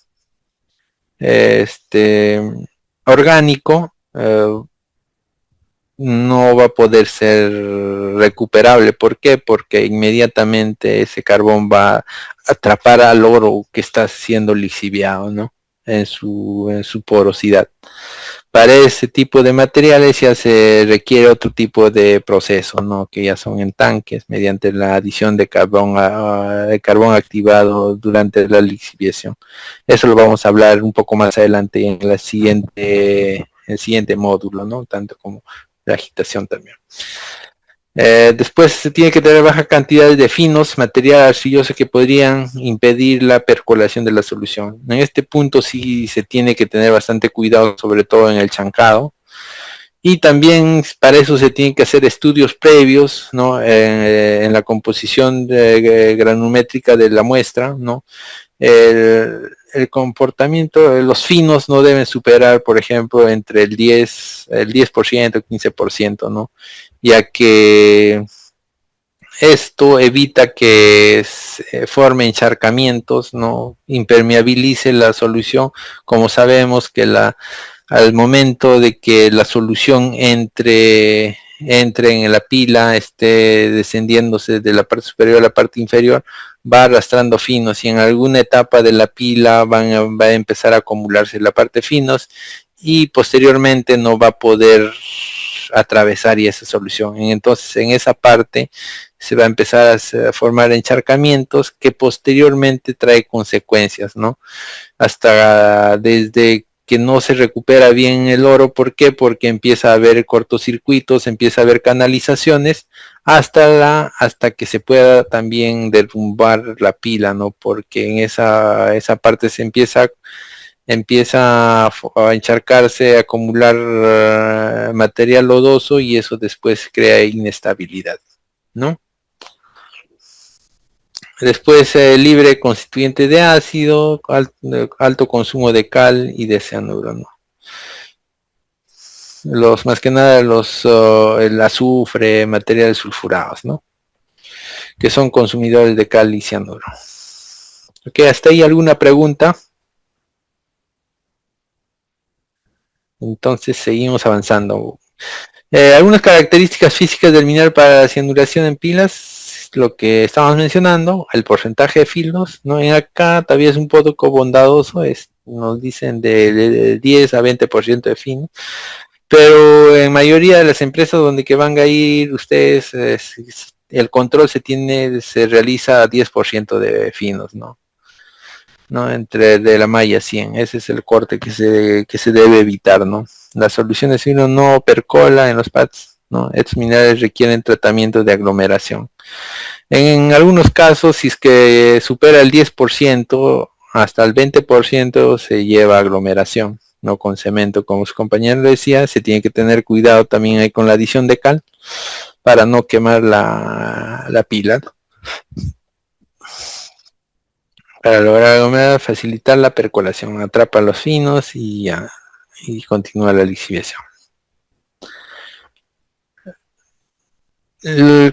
orgánico, no va a poder ser recuperable. ¿Por qué? Porque inmediatamente ese carbón va a atrapar al oro que está siendo lixiviado, ¿no? En su porosidad. Para ese tipo de materiales ya se requiere otro tipo de proceso, ¿no? Que ya son en tanques, mediante la adición de carbón activado durante la lixiviación. Eso lo vamos a hablar un poco más adelante en el siguiente módulo, ¿no? Tanto como la agitación también. Después se tiene que tener baja cantidad de finos, material arcilloso que podrían impedir la percolación de la solución. En este punto sí se tiene que tener bastante cuidado, sobre todo en el chancado. Y también para eso se tienen que hacer estudios previos, ¿no? En la composición granulométrica de la muestra, ¿no? El comportamiento de los finos no deben superar, por ejemplo, entre el 10%, 15%, ¿no? Ya que esto evita que se forme encharcamientos, ¿no? Impermeabilice la solución. Como sabemos que al momento de que la solución entre en la pila, esté descendiéndose de la parte superior a la parte inferior, va arrastrando finos y en alguna etapa de la pila va a empezar a acumularse la parte finos y posteriormente no va a poder atravesar y esa solución. Entonces en esa parte se va a empezar a formar encharcamientos que posteriormente trae consecuencias, ¿no? Hasta desde que no se recupera bien el oro. ¿Por qué? Porque empieza a haber cortocircuitos, empieza a haber canalizaciones hasta que se pueda también derrumbar la pila, ¿no? Porque en esa parte se empieza a encharcarse, a acumular material lodoso y eso después crea inestabilidad, ¿no? Después libre constituyente de ácido, alto consumo de cal y de cianuro, ¿no? Más que nada el azufre, materiales sulfurados, ¿no? Que son consumidores de cal y cianuro. Ok, ¿hasta ahí alguna pregunta? Entonces seguimos avanzando. Algunas características físicas del mineral para la cianuración en pilas, lo que estábamos mencionando, el porcentaje de filos, ¿no? En acá todavía es un poco bondadoso, nos dicen de 10 a 20% de fino, pero en mayoría de las empresas donde que van a ir ustedes, el control se realiza a 10% de finos, ¿no? Entre de la malla 100, ese es el corte que se debe evitar, ¿no? La solución de fino no percola en los pads, ¿no? Estos minerales requieren tratamiento de aglomeración. En algunos casos, si es que supera el 10%, hasta el 20% se lleva aglomeración, no con cemento, como su compañero decía. Se tiene que tener cuidado también ahí con la adición de cal para no quemar la pila, ¿no? Para lograr facilitar la percolación, atrapa los finos y continúa la lixiviación.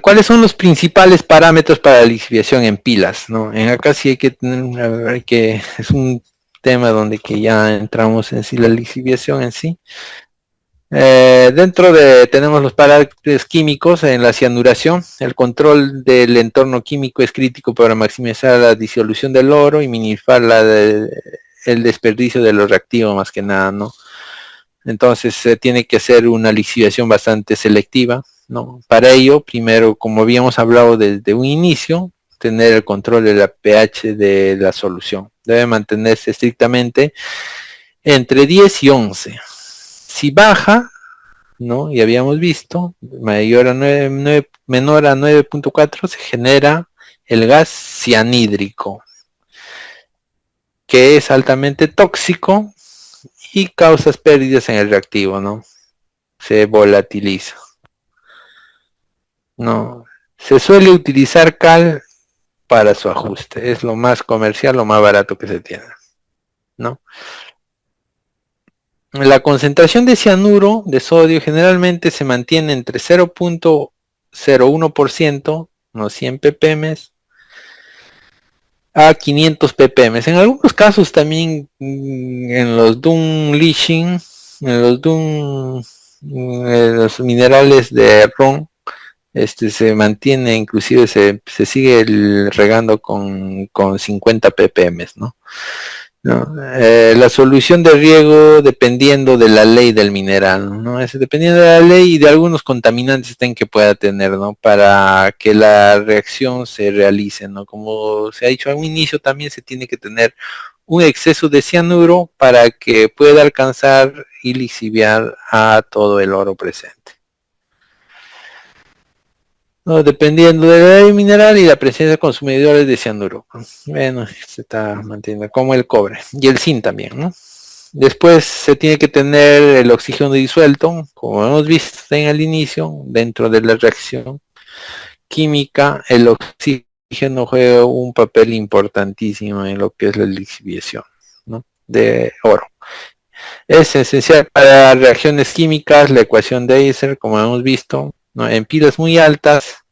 ¿Cuáles son los principales parámetros para la lixiviación en pilas, ¿no? En acá sí hay que tener, es un tema donde que ya entramos en sí la lixiviación en sí. Tenemos los parámetros químicos en la cianuración. El control del entorno químico es crítico para maximizar la disolución del oro y minimizar el desperdicio de los reactivos más que nada, ¿no? Entonces se tiene que hacer una lixiviación bastante selectiva, ¿no? Para ello, primero, como habíamos hablado desde un inicio, tener el control de la pH de la solución. Debe mantenerse estrictamente entre 10 y 11. Si baja, ¿no? Y habíamos visto, menor a 9.4 se genera el gas cianhídrico, que es altamente tóxico y causa pérdidas en el reactivo, ¿no? se volatiliza. No, se suele utilizar cal para su ajuste, es lo más comercial, lo más barato que se tiene, ¿no? La concentración de cianuro de sodio generalmente se mantiene entre 0.01%, unos 100 ppm, a 500 ppm. En algunos casos también en los Dun Leaching, en los minerales de ron, se mantiene, inclusive se sigue regando con 50 ppm, ¿no? ¿No? La solución de riego dependiendo de la ley del mineral, ¿no? Dependiendo de la ley y de algunos contaminantes que pueda tener, ¿no? Para que la reacción se realice, ¿no? Como se ha dicho al inicio, también se tiene que tener un exceso de cianuro para que pueda alcanzar y lixiviar a todo el oro presente. No, dependiendo de la ley mineral y la presencia de consumidores de cianuro. Bueno, se está manteniendo como el cobre y el zinc también, ¿no? Después se tiene que tener el oxígeno disuelto, como hemos visto en el inicio, dentro de la reacción química, el oxígeno juega un papel importantísimo en lo que es la lixiviación, ¿no? De oro. Es esencial para reacciones químicas, la ecuación de Eiser, como hemos visto, ¿no? En pilas muy altas,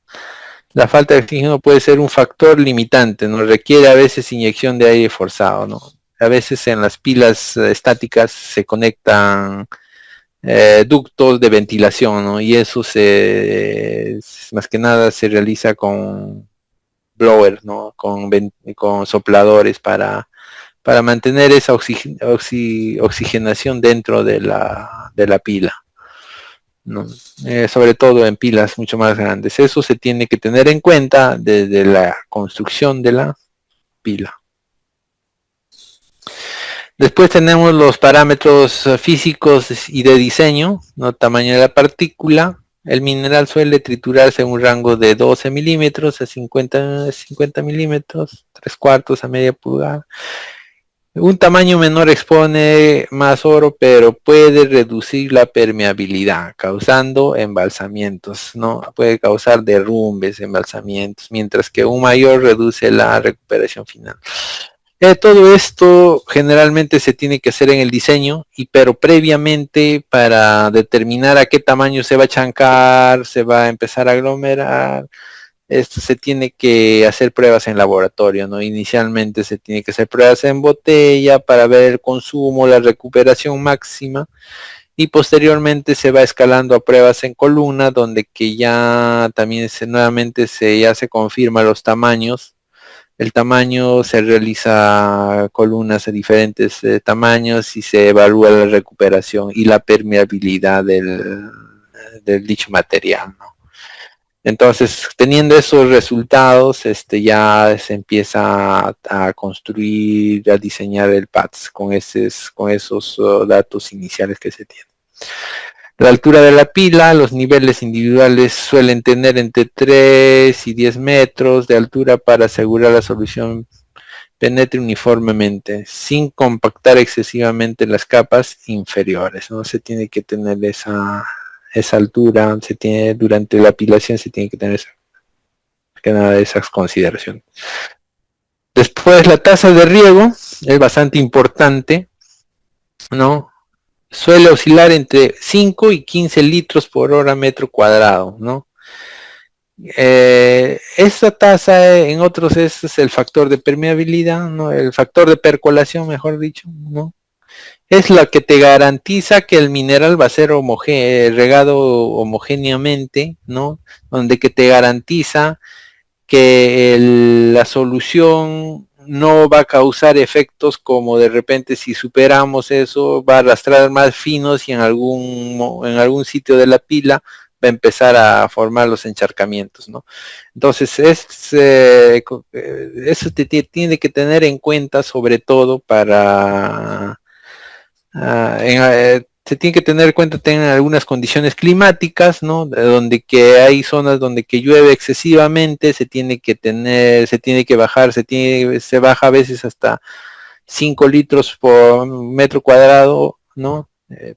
la falta de oxígeno puede ser un factor limitante, ¿no? Requiere a veces inyección de aire forzado, ¿no? A veces en las pilas estáticas se conectan ductos de ventilación, ¿no? Y eso más que nada se realiza con blower, ¿no? Con sopladores para mantener esa oxigenación dentro de la pila, ¿no? Sobre todo en pilas mucho más grandes. Eso se tiene que tener en cuenta desde la construcción de la pila. Después tenemos los parámetros físicos y de diseño, ¿no? Tamaño de la partícula. El mineral suele triturarse en un rango de 12 milímetros a 50 milímetros, 3/4 a media pulgada. Un tamaño menor expone más oro, pero puede reducir la permeabilidad, causando embalsamientos, ¿no? Puede causar derrumbes, embalsamientos, mientras que un mayor reduce la recuperación final. Todo esto generalmente se tiene que hacer en el diseño, pero previamente para determinar a qué tamaño se va a chancar, se va a empezar a aglomerar. Esto se tiene que hacer pruebas en laboratorio, ¿no? Inicialmente se tiene que hacer pruebas en botella para ver el consumo, la recuperación máxima, y posteriormente se va escalando a pruebas en columna, donde que ya también nuevamente ya se confirma los tamaños. El tamaño se realiza columnas de diferentes tamaños y se evalúa la recuperación y la permeabilidad del dicho material, ¿no? Entonces, teniendo esos resultados, ya se empieza a construir, a diseñar el PATS con esos datos iniciales que se tienen. La altura de la pila, los niveles individuales suelen tener entre 3 y 10 metros de altura para asegurar la solución penetre uniformemente, sin compactar excesivamente las capas inferiores, ¿no? Se tiene que tener esa altura, durante la apilación se tiene que tener esas consideraciones. Después la tasa de riego es bastante importante, ¿no? Suele oscilar entre 5 y 15 litros por hora metro cuadrado, ¿no? Esta tasa en otros es el factor de permeabilidad, ¿no? El factor de percolación, mejor dicho, ¿no? Es la que te garantiza que el mineral va a ser regado homogéneamente, ¿no? Donde que te garantiza que la solución no va a causar efectos como de repente si superamos eso va a arrastrar más finos y en algún sitio de la pila va a empezar a formar los encharcamientos, ¿no? Entonces eso te tiene que tener en cuenta, sobre todo para se tiene que tener en cuenta tener algunas condiciones climáticas, ¿no? Donde que hay zonas donde que llueve excesivamente, se tiene que bajar, se baja a veces hasta 5 litros por metro cuadrado, ¿no?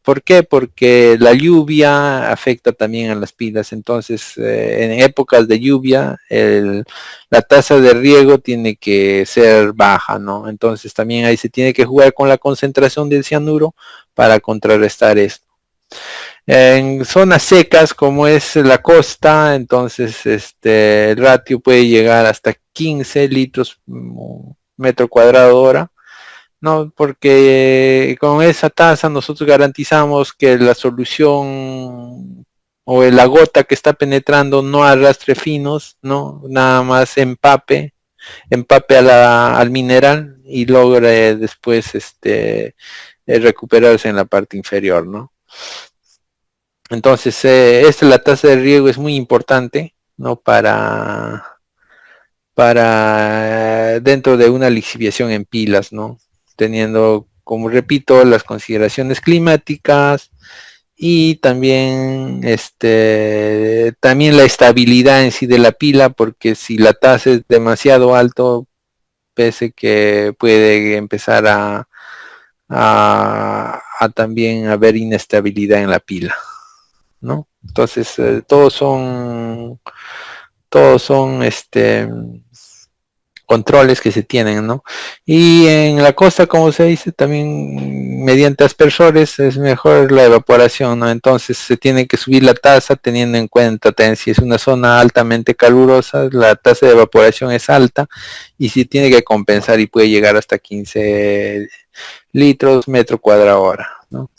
¿Por qué? Porque la lluvia afecta también a las pilas, entonces en épocas de lluvia la tasa de riego tiene que ser baja, ¿no? Entonces también ahí se tiene que jugar con la concentración del cianuro para contrarrestar esto. En zonas secas como es la costa, entonces el ratio puede llegar hasta 15 litros metro cuadrado hora. No, porque con esa tasa nosotros garantizamos que la solución o la gota que está penetrando no arrastre finos, no, nada más empape al mineral y logre después recuperarse en la parte inferior, ¿no? Entonces, la tasa de riego es muy importante, ¿no? Para dentro de una lixiviación en pilas, ¿no? Teniendo, como repito, las consideraciones climáticas y también también la estabilidad en sí de la pila, porque si la tasa es demasiado alto, pese que puede empezar a también haber inestabilidad en la pila, ¿no? Entonces, todos son controles que se tienen, ¿no? Y en la costa, como se dice, también mediante aspersores es mejor la evaporación, ¿no? Entonces se tiene que subir la tasa teniendo en cuenta, si es una zona altamente calurosa, la tasa de evaporación es alta y se tiene que compensar y puede llegar hasta 15 litros metro cuadrado hora, ¿no?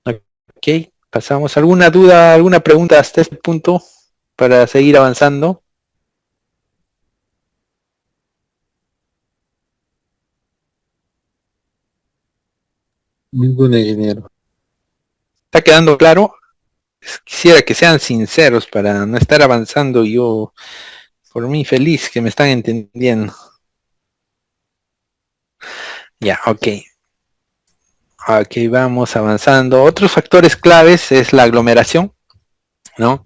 Ok, pasamos. ¿Alguna duda, alguna pregunta hasta este punto para seguir avanzando? Ningún ingeniero. ¿Está quedando claro? Quisiera que sean sinceros para no estar avanzando yo, por mí feliz que me están entendiendo. Ya, ok. Ok, vamos avanzando. Otros factores claves es la aglomeración, ¿no?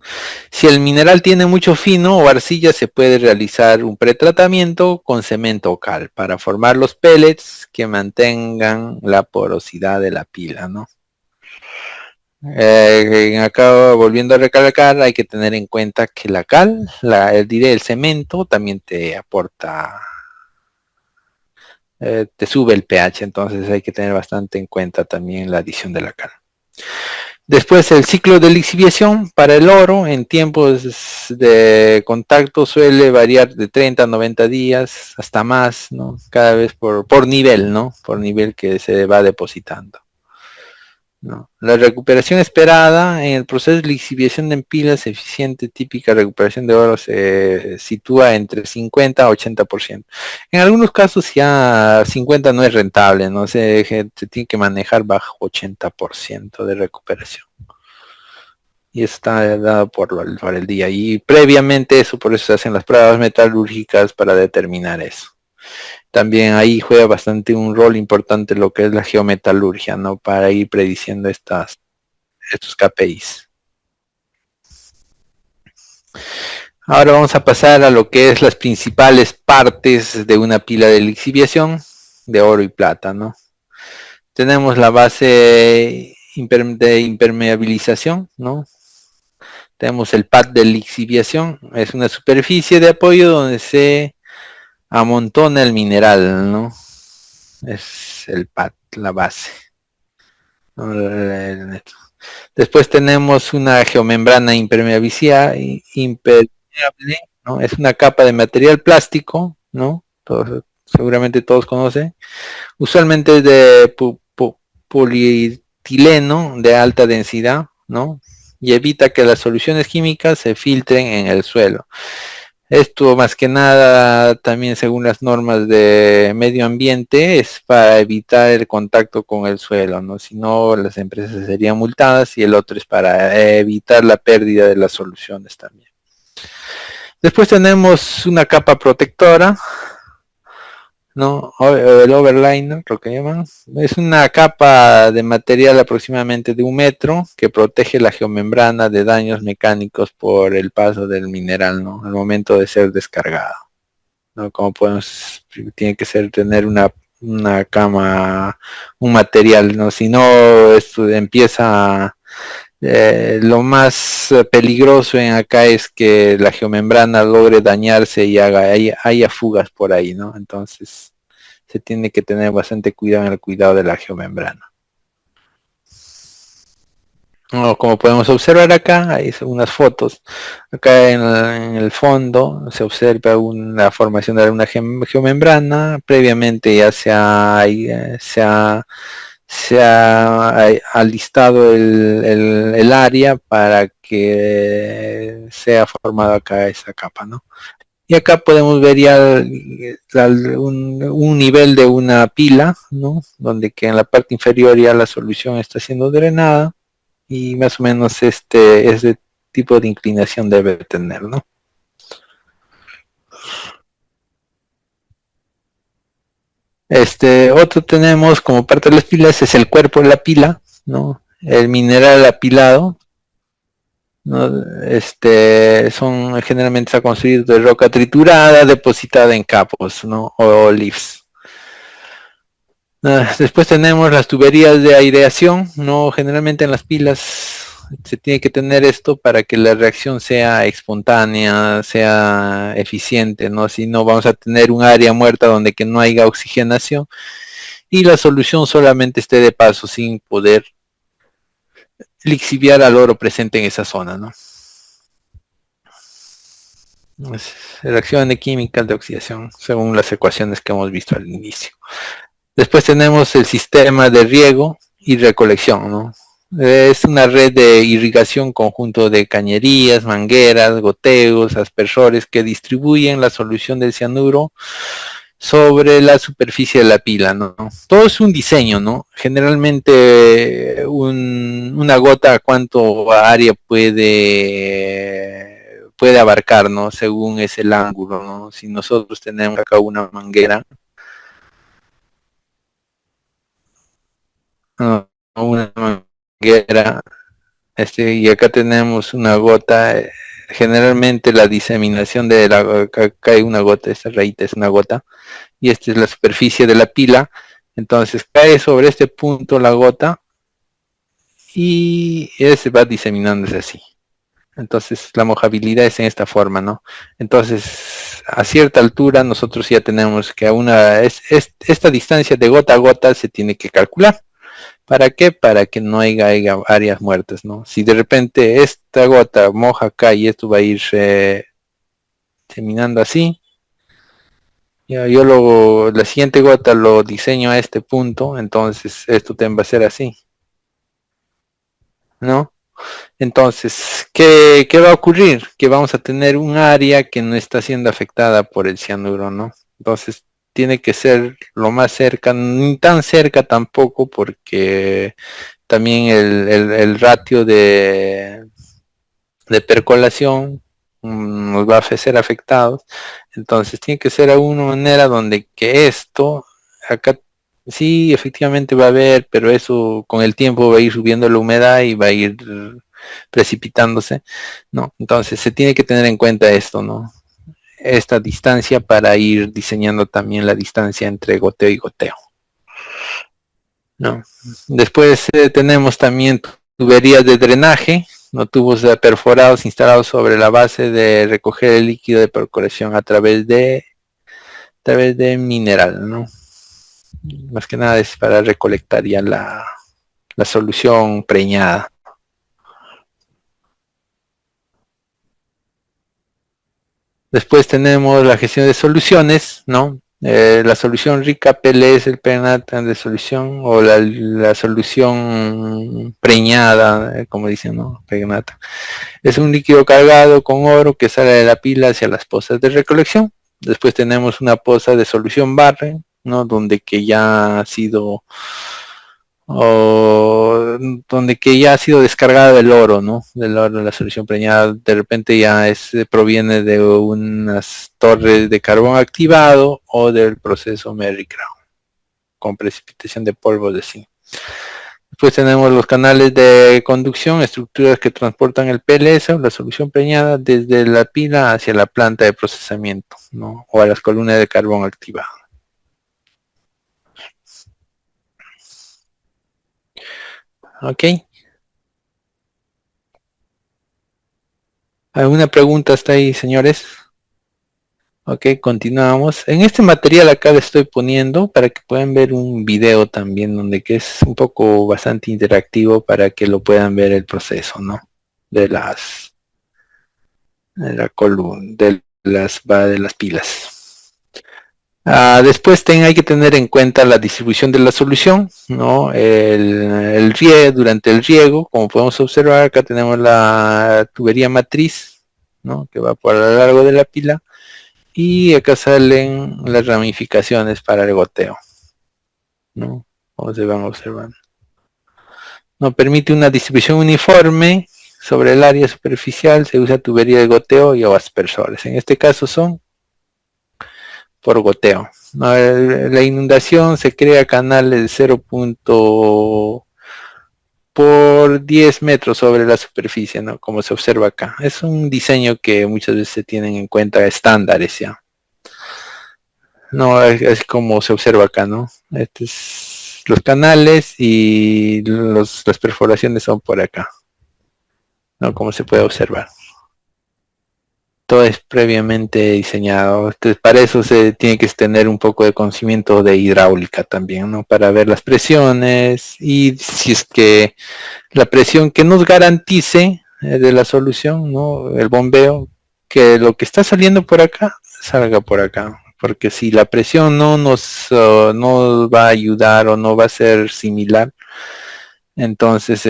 Si el mineral tiene mucho fino o arcilla, se puede realizar un pretratamiento con cemento o cal para formar los pellets que mantengan la porosidad de la pila, ¿no? Acá volviendo a recalcar, hay que tener en cuenta que la cal, el cemento también te aporta, te sube el pH, entonces hay que tener bastante en cuenta también la adición de la cal. Después el ciclo de lixiviación para el oro en tiempos de contacto suele variar de 30 a 90 días hasta más, ¿no? Cada vez por nivel, ¿no? Por nivel que se va depositando, ¿no? La recuperación esperada en el proceso de lixiviación de pilas eficiente, típica recuperación de oro se sitúa entre 50 a 80%. En algunos casos ya 50 no es rentable, ¿no? Se tiene que manejar bajo 80% de recuperación. Y está dado por el día. Y previamente eso, por eso se hacen las pruebas metalúrgicas para determinar eso. También ahí juega bastante un rol importante lo que es la geometalurgia, ¿no? Para ir prediciendo estos KPIs. Ahora vamos a pasar a lo que es las principales partes de una pila de lixiviación de oro y plata, ¿no? Tenemos la base de impermeabilización, ¿no? Tenemos el pad de lixiviación, es una superficie de apoyo donde se amontona el mineral, ¿no? Es el pad, la base. Después tenemos una geomembrana impermeable, ¿no? Es una capa de material plástico, ¿no? Seguramente todos conocen. Usualmente es de polietileno de alta densidad, ¿no? Y evita que las soluciones químicas se filtren en el suelo. Esto más que nada también según las normas de medio ambiente es para evitar el contacto con el suelo, ¿no? Si no las empresas serían multadas y el otro es para evitar la pérdida de las soluciones también. Después tenemos una capa protectora, ¿no? El overliner, lo que llaman. Es una capa de material aproximadamente de 1 metro que protege la geomembrana de daños mecánicos por el paso del mineral, ¿no? Al momento de ser descargado, ¿no? Como podemos, tiene que tener una una cama, un material, ¿no? Si no, esto empieza, lo más peligroso en acá es que la geomembrana logre dañarse y haya fugas por ahí, ¿no? Entonces se tiene que tener bastante cuidado en el cuidado de la geomembrana. No, como podemos observar acá, hay unas fotos. Acá en el fondo se observa una formación de una geomembrana. Previamente ya se ha alistado el área para que sea formada acá esa capa, ¿no? Y acá podemos ver ya un nivel de una pila, ¿no? Donde que en la parte inferior ya la solución está siendo drenada y más o menos ese tipo de inclinación debe tener, ¿no? Otro tenemos como parte de las pilas es el cuerpo de la pila, ¿no? El mineral apilado, ¿no? Generalmente está construido de roca triturada depositada en capos, ¿no? O leaves. Después tenemos las tuberías de aireación, ¿no? Generalmente en las pilas se tiene que tener esto para que la reacción sea espontánea, sea eficiente, ¿no? Si no vamos a tener un área muerta donde que no haya oxigenación y la solución solamente esté de paso sin poder lixiviar al oro presente en esa zona, ¿no? Reacciones químicas de oxidación según las ecuaciones que hemos visto al inicio. Después tenemos el sistema de riego y recolección, ¿no? Es una red de irrigación conjunto de cañerías, mangueras, goteos, aspersores que distribuyen la solución del cianuro sobre la superficie de la pila, ¿no? Todo es un diseño, ¿no? Generalmente una gota cuánto área puede abarcar, ¿no? Según es el ángulo, ¿no? Si nosotros tenemos acá una manguera, ¿no? Una manguera, y acá tenemos una gota, generalmente la diseminación de acá hay una gota, esta rayita es una gota, y esta es la superficie de la pila, entonces cae sobre este punto la gota, y se va diseminándose así. Entonces la mojabilidad es en esta forma, ¿no? Entonces a cierta altura nosotros ya tenemos que esta distancia de gota a gota se tiene que calcular. ¿Para qué? Para que no haya áreas muertas, ¿no? Si de repente esta gota moja acá y esto va a ir terminando así, ya yo la siguiente gota lo diseño a este punto, entonces esto también va a ser así, ¿no? Entonces, ¿qué va a ocurrir? Que vamos a tener un área que no está siendo afectada por el cianuro, ¿no? Entonces, tiene que ser lo más cerca, ni tan cerca tampoco, porque también el ratio de percolación nos va a ser afectados. Entonces, tiene que ser de una manera donde que esto, acá sí, efectivamente va a haber, pero eso con el tiempo va a ir subiendo la humedad y va a ir precipitándose, ¿no? Entonces se tiene que tener en cuenta esto, ¿no? Esta distancia para ir diseñando también la distancia entre goteo y goteo, ¿no? Después tenemos también tuberías de drenaje, ¿no? Tubos perforados instalados sobre la base de recoger el líquido de percolación a través de mineral, ¿no? Más que nada es para recolectar ya la solución preñada. Después tenemos la gestión de soluciones, ¿no? La solución rica PL es el pernato de solución o la solución preñada, como dicen, ¿no? Pregnata. Es un líquido cargado con oro que sale de la pila hacia las pozas de recolección. Después tenemos una poza de solución barre, ¿no? Donde que ya ha sido donde que ya ha sido descargada del oro, ¿no? Del oro, la solución preñada, de repente ya proviene de unas torres de carbón activado o del proceso Merry Crown, con precipitación de polvo de zinc. Después tenemos los canales de conducción, estructuras que transportan el PLS o la solución preñada desde la pila hacia la planta de procesamiento, ¿no? O a las columnas de carbón activado. ¿Ok? ¿Alguna pregunta hasta ahí, señores? Ok, continuamos. En este material acá le estoy poniendo para que puedan ver un video también donde que es un poco bastante interactivo para que lo puedan ver el proceso, ¿no? De la columna, de las pilas. Después hay que tener en cuenta la distribución de la solución, ¿no? El riego, durante el riego, como podemos observar, acá tenemos la tubería matriz, ¿no? Que va por a lo largo de la pila. Y acá salen las ramificaciones para el goteo, ¿no? Como se van observando. No permite una distribución uniforme sobre el área superficial, se usa tubería de goteo y o aspersores. En este caso son por goteo. La inundación se crea canales de 0. Por 10 metros sobre la superficie, ¿no? Como se observa acá. Es un diseño que muchas veces se tienen en cuenta estándares ya. No, es como se observa acá, ¿no? Los canales y las perforaciones son por acá, ¿no? Como se puede observar. Todo es previamente diseñado. Entonces, para eso se tiene que tener un poco de conocimiento de hidráulica también, ¿no? Para ver las presiones y si es que la presión que nos garantice de la solución, ¿no? El bombeo, que lo que está saliendo por acá, salga por acá. Porque si la presión no nos va a ayudar o no va a ser similar, entonces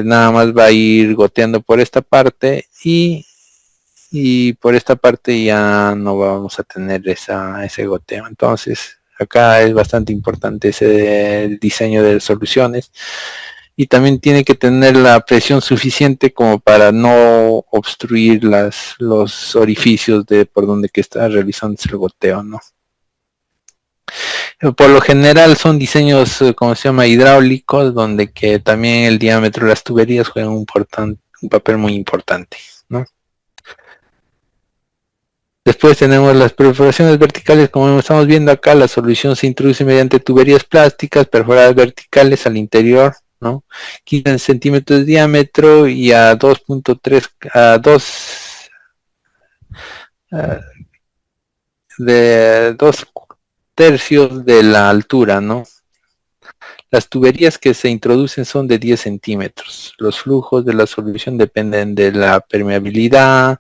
nada más va a ir goteando por esta parte y por esta parte ya no vamos a tener ese goteo. Entonces acá es bastante importante el diseño de soluciones y también tiene que tener la presión suficiente como para no obstruir los orificios por donde que está realizándose el goteo, ¿no? Por lo general son diseños, como se llama, hidráulicos, donde que también el diámetro de las tuberías juega un papel muy importante, ¿no? Después tenemos las perforaciones verticales, como estamos viendo acá, la solución se introduce mediante tuberías plásticas perforadas verticales al interior, ¿no? 15 centímetros de diámetro y a 2.3, a 2 de 2/3 de la altura, ¿no? Las tuberías que se introducen son de 10 centímetros. Los flujos de la solución dependen de la permeabilidad.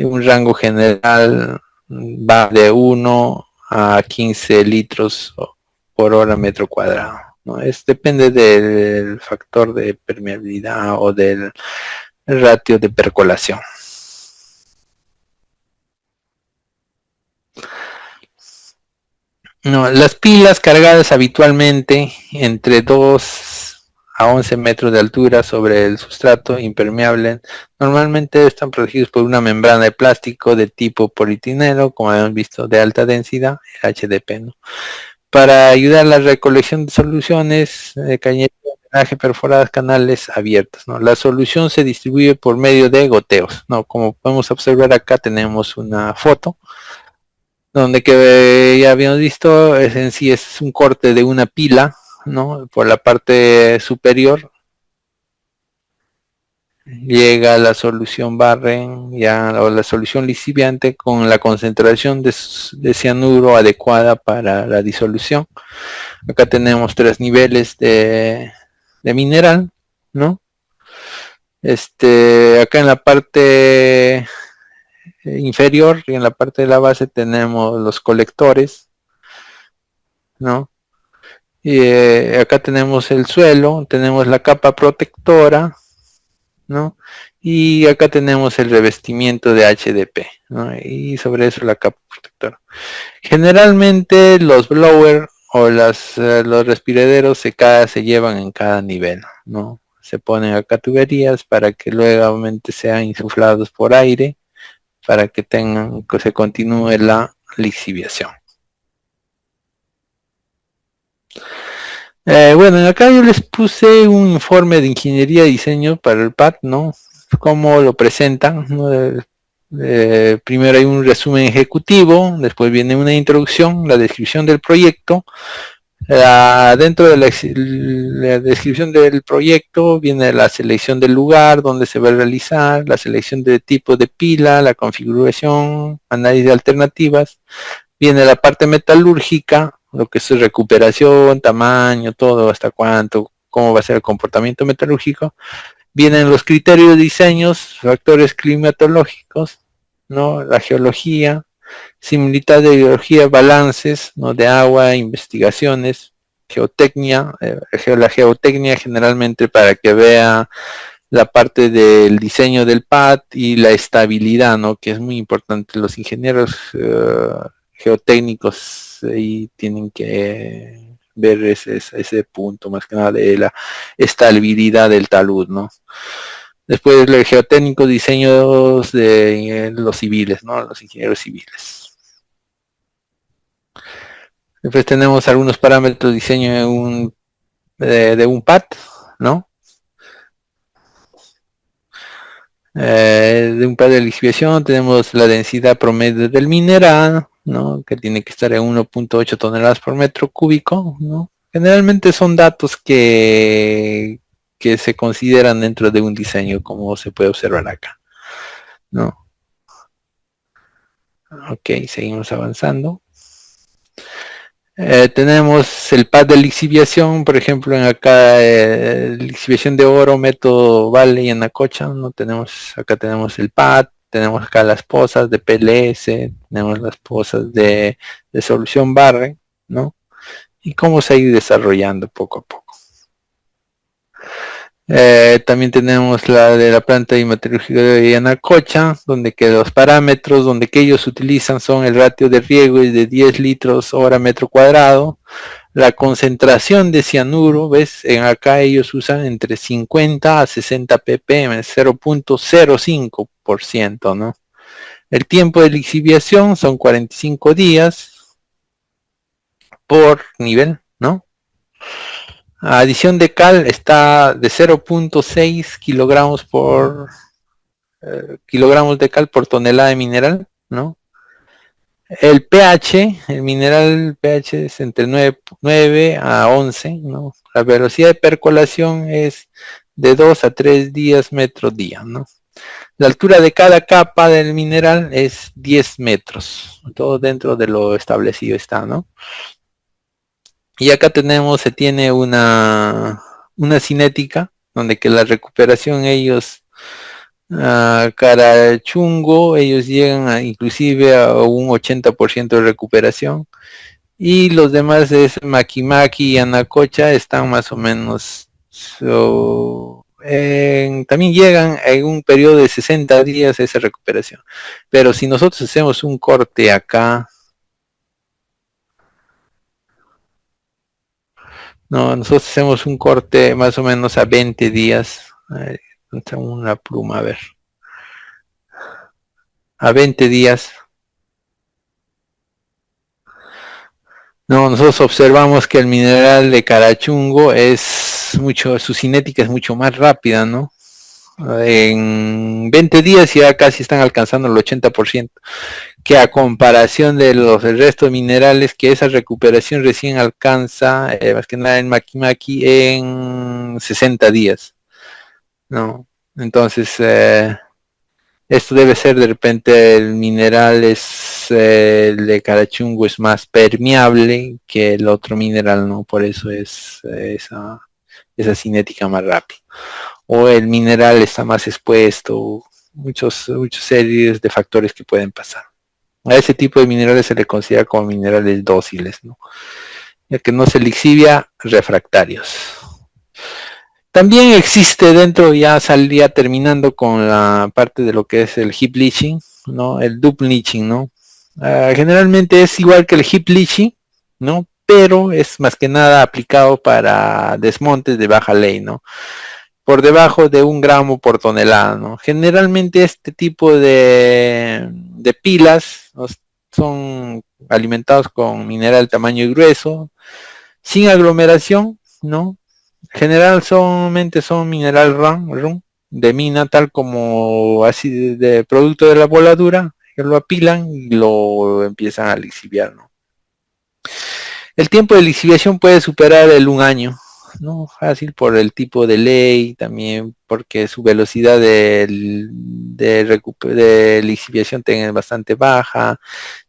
Un rango general va de 1 a 15 litros por hora metro cuadrado, ¿no? Depende del factor de permeabilidad o del ratio de percolación. No, las pilas cargadas habitualmente entre 2 a 11 metros de altura sobre el sustrato impermeable normalmente están protegidos por una membrana de plástico de tipo polietileno, como hemos visto, de alta densidad, HDP, ¿no? Para ayudar a la recolección de soluciones, cañería, drenaje, perforadas, canales abiertos, ¿no? La solución se distribuye por medio de goteos, ¿no? Como podemos observar acá tenemos una foto donde que ya habíamos visto en sí es un corte de una pila, ¿no? Por la parte superior llega la solución Barren ya o la solución lisiviante con la concentración de cianuro adecuada para la disolución. Acá tenemos 3 niveles de mineral, ¿no? Acá en la parte inferior y en la parte de la base tenemos los colectores, ¿no? Y acá tenemos el suelo, tenemos la capa protectora, ¿no? Y acá tenemos el revestimiento de HDP, ¿no? Y sobre eso la capa protectora. Generalmente los blower o los respiraderos se llevan en cada nivel, ¿no? Se ponen acá tuberías para que luego sean insuflados por aire para que se continúe la lixiviación. Bueno, acá yo les puse un informe de ingeniería y diseño para el PAD, ¿no? Cómo lo presentan, ¿no? Primero hay un resumen ejecutivo, después viene una introducción, la descripción del proyecto, Dentro de la descripción del proyecto viene la selección del lugar donde se va a realizar, la selección de tipo de pila, la configuración, análisis de alternativas. Viene la parte metalúrgica, lo que es recuperación, tamaño, todo, hasta cuánto, cómo va a ser el comportamiento metalúrgico. Vienen los criterios de diseños, factores climatológicos, ¿no? La geología, similitud de geología, balances, ¿no? De agua, investigaciones, geotecnia, la geotecnia generalmente para que vea la parte del diseño del pad y la estabilidad, ¿no? Que es muy importante. Los ingenieros geotécnicos ahí tienen que ver ese punto más que nada de la estabilidad del talud, ¿no? Después el geotécnico, diseños de los civiles, ¿no? Los ingenieros civiles. Después tenemos algunos parámetros de diseño de un pad, ¿no? De un pad de lixiviación tenemos la densidad promedio del mineral, ¿no? Que tiene que estar en 1.8 toneladas por metro cúbico, ¿no? Generalmente son datos que se consideran dentro de un diseño, como se puede observar acá, ¿no? Ok, seguimos avanzando. Tenemos el pad de lixiviación, por ejemplo, en acá lixiviación de oro, método Vale y Anacocha, ¿no? Acá tenemos el pad, tenemos acá las pozas de PLS, tenemos las pozas de solución Barre, ¿no? Y cómo se ha ido desarrollando poco a poco. También tenemos la de la planta metalúrgica de Yanacocha, donde que los parámetros donde que ellos utilizan son el ratio de riego es de 10 litros hora metro cuadrado, la concentración de cianuro, ves, en acá ellos usan entre 50 a 60 ppm, 0.05%, ¿no? El tiempo de lixiviación son 45 días por nivel, ¿no? Adición de cal está de 0.6 kilogramos por kilogramos de cal por tonelada de mineral, ¿no? El pH, el mineral pH es entre 9 a 11, ¿no? La velocidad de percolación es de 2 a 3 días metro día, ¿no? La altura de cada capa del mineral es 10 metros, todo dentro de lo establecido está, ¿no? Y acá se tiene una cinética, donde que la recuperación ellos, Carachungo, ellos llegan inclusive a un 80% de recuperación. Y los demás es Makimaki y Anacocha están más o menos, también llegan en un periodo de 60 días a esa recuperación. Pero si nosotros hacemos un corte acá, no, nosotros hacemos un corte más o menos a 20 días. Una pluma, a ver. A 20 días. No, nosotros observamos que el mineral de Carachungo su cinética es mucho más rápida, ¿no? En 20 días ya casi están alcanzando el 80%, que a comparación de el resto de minerales, que esa recuperación recién alcanza, más que nada en Makimaki, en 60 días, ¿no? Entonces, esto debe ser de repente el mineral el de Carachungo es más permeable que el otro mineral, ¿no? Por eso es esa cinética más rápida. O el mineral está más expuesto, muchas series de factores que pueden pasar. A ese tipo de minerales se le considera como minerales dóciles, ¿no? Ya que no se lixivia, refractarios. También existe dentro, ya salía terminando con la parte de lo que es el heap leaching, ¿no? El double leaching, ¿no? Generalmente es igual que el heap leaching, ¿no? Pero es más que nada aplicado para desmontes de baja ley, ¿no? Por debajo de 1 gramo por tonelada, ¿no? Generalmente este tipo de pilas, ¿no? Son alimentados con mineral tamaño y grueso, sin aglomeración, ¿no? Generalmente son mineral run de mina, tal como así de producto de la voladura, que lo apilan y lo empiezan a lixiviar, ¿no? El tiempo de lixiviación puede superar el 1 año, ¿no? Fácil por el tipo de ley, también porque su velocidad de lixiviación es bastante baja,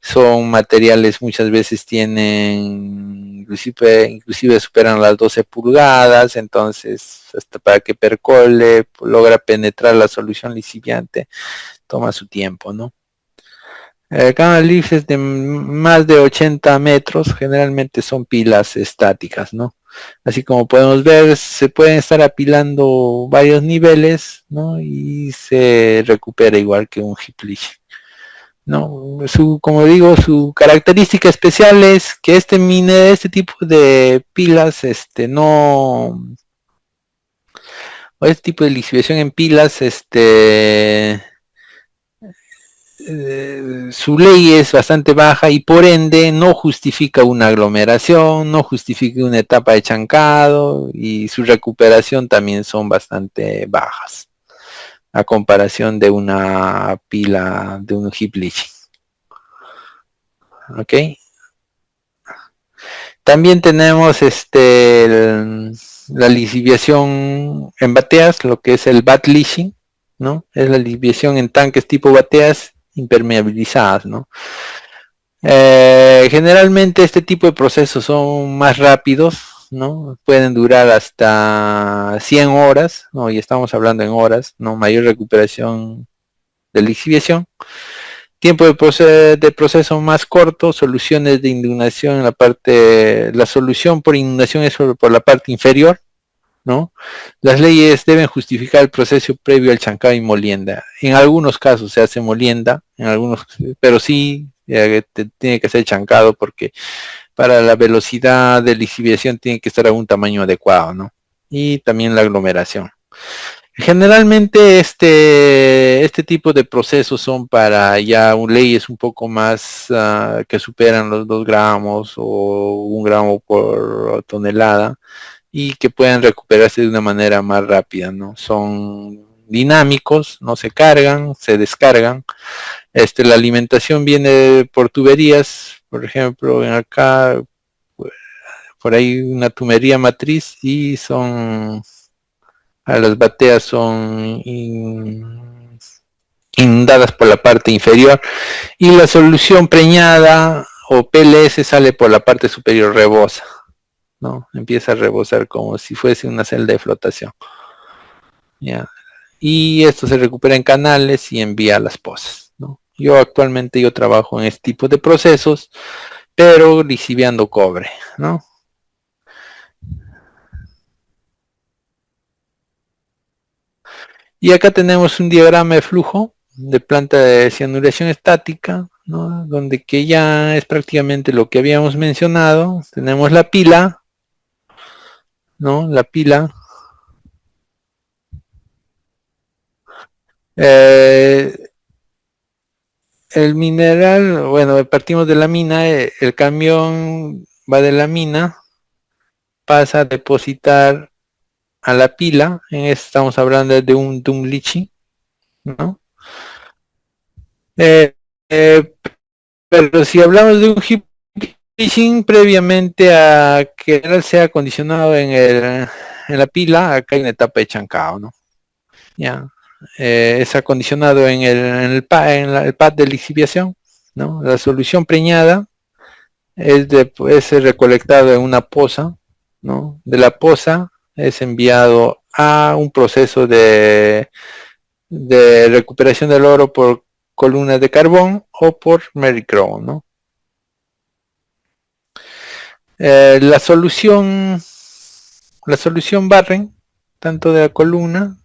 son materiales muchas veces tienen, inclusive superan las 12 pulgadas, entonces hasta para que percole, logra penetrar la solución lixiviante, toma su tiempo, ¿no? Cada lift es de más de 80 metros, generalmente son pilas estáticas, ¿no? Así como podemos ver, se pueden estar apilando varios niveles, ¿no? Y se recupera igual que un heap leach, ¿no? Como digo, su característica especial es que este tipo de pilas, o este tipo de lixiviación en pilas, su ley es bastante baja y por ende no justifica una aglomeración, no justifica una etapa de chancado y su recuperación también son bastante bajas a comparación de una pila de un heap leaching. ¿Ok? También tenemos la lixiviación en bateas, lo que es el bat leaching, ¿no? Es la lixiviación en tanques tipo bateas impermeabilizadas, ¿no? Generalmente este tipo de procesos son más rápidos, ¿no? Pueden durar hasta 100 horas, ¿no? Y estamos hablando en horas, ¿no? Mayor recuperación de lixiviación. Tiempo de proceso más corto, soluciones de inundación en la solución por inundación es por la parte inferior, ¿no? Las leyes deben justificar el proceso previo al chancado y molienda. En algunos casos se hace molienda, pero sí tiene que ser chancado porque para la velocidad de lixiviación tiene que estar a un tamaño adecuado, ¿no? Y también la aglomeración. Generalmente este tipo de procesos son para ya leyes un poco más que superan los 2 gramos o 1 gramo por tonelada y que puedan recuperarse de una manera más rápida, ¿no? Son dinámicos, no se cargan, se descargan. La alimentación viene por tuberías, por ejemplo, en acá por ahí una tubería matriz y las bateas son inundadas por la parte inferior y la solución preñada o PLS sale por la parte superior, rebosa, ¿no? Empieza a rebosar como si fuese una celda de flotación. ¿Ya? Y esto se recupera en canales y envía a las pozas, ¿no? Actualmente trabajo en este tipo de procesos, pero lixiviando cobre, ¿no? Y acá tenemos un diagrama de flujo de planta de cianuración estática, ¿no? Donde que ya es prácticamente lo que habíamos mencionado. Tenemos la pila, ¿no? La pila. El mineral, bueno, partimos de la mina, el camión va de la mina, pasa a depositar a la pila, estamos hablando de un leaching, ¿no? Eh, pero si hablamos de un heap leaching previamente a que sea acondicionado en la pila, acá hay una etapa de chancado, ¿no? Ya. Es acondicionado el pad de lixiviación, ¿no? La solución preñada es recolectado en una poza, ¿no? De la poza es enviado a un proceso de recuperación del oro por columnas de carbón o por Merry-Crowe, ¿no? La solución Barren, tanto de la columna,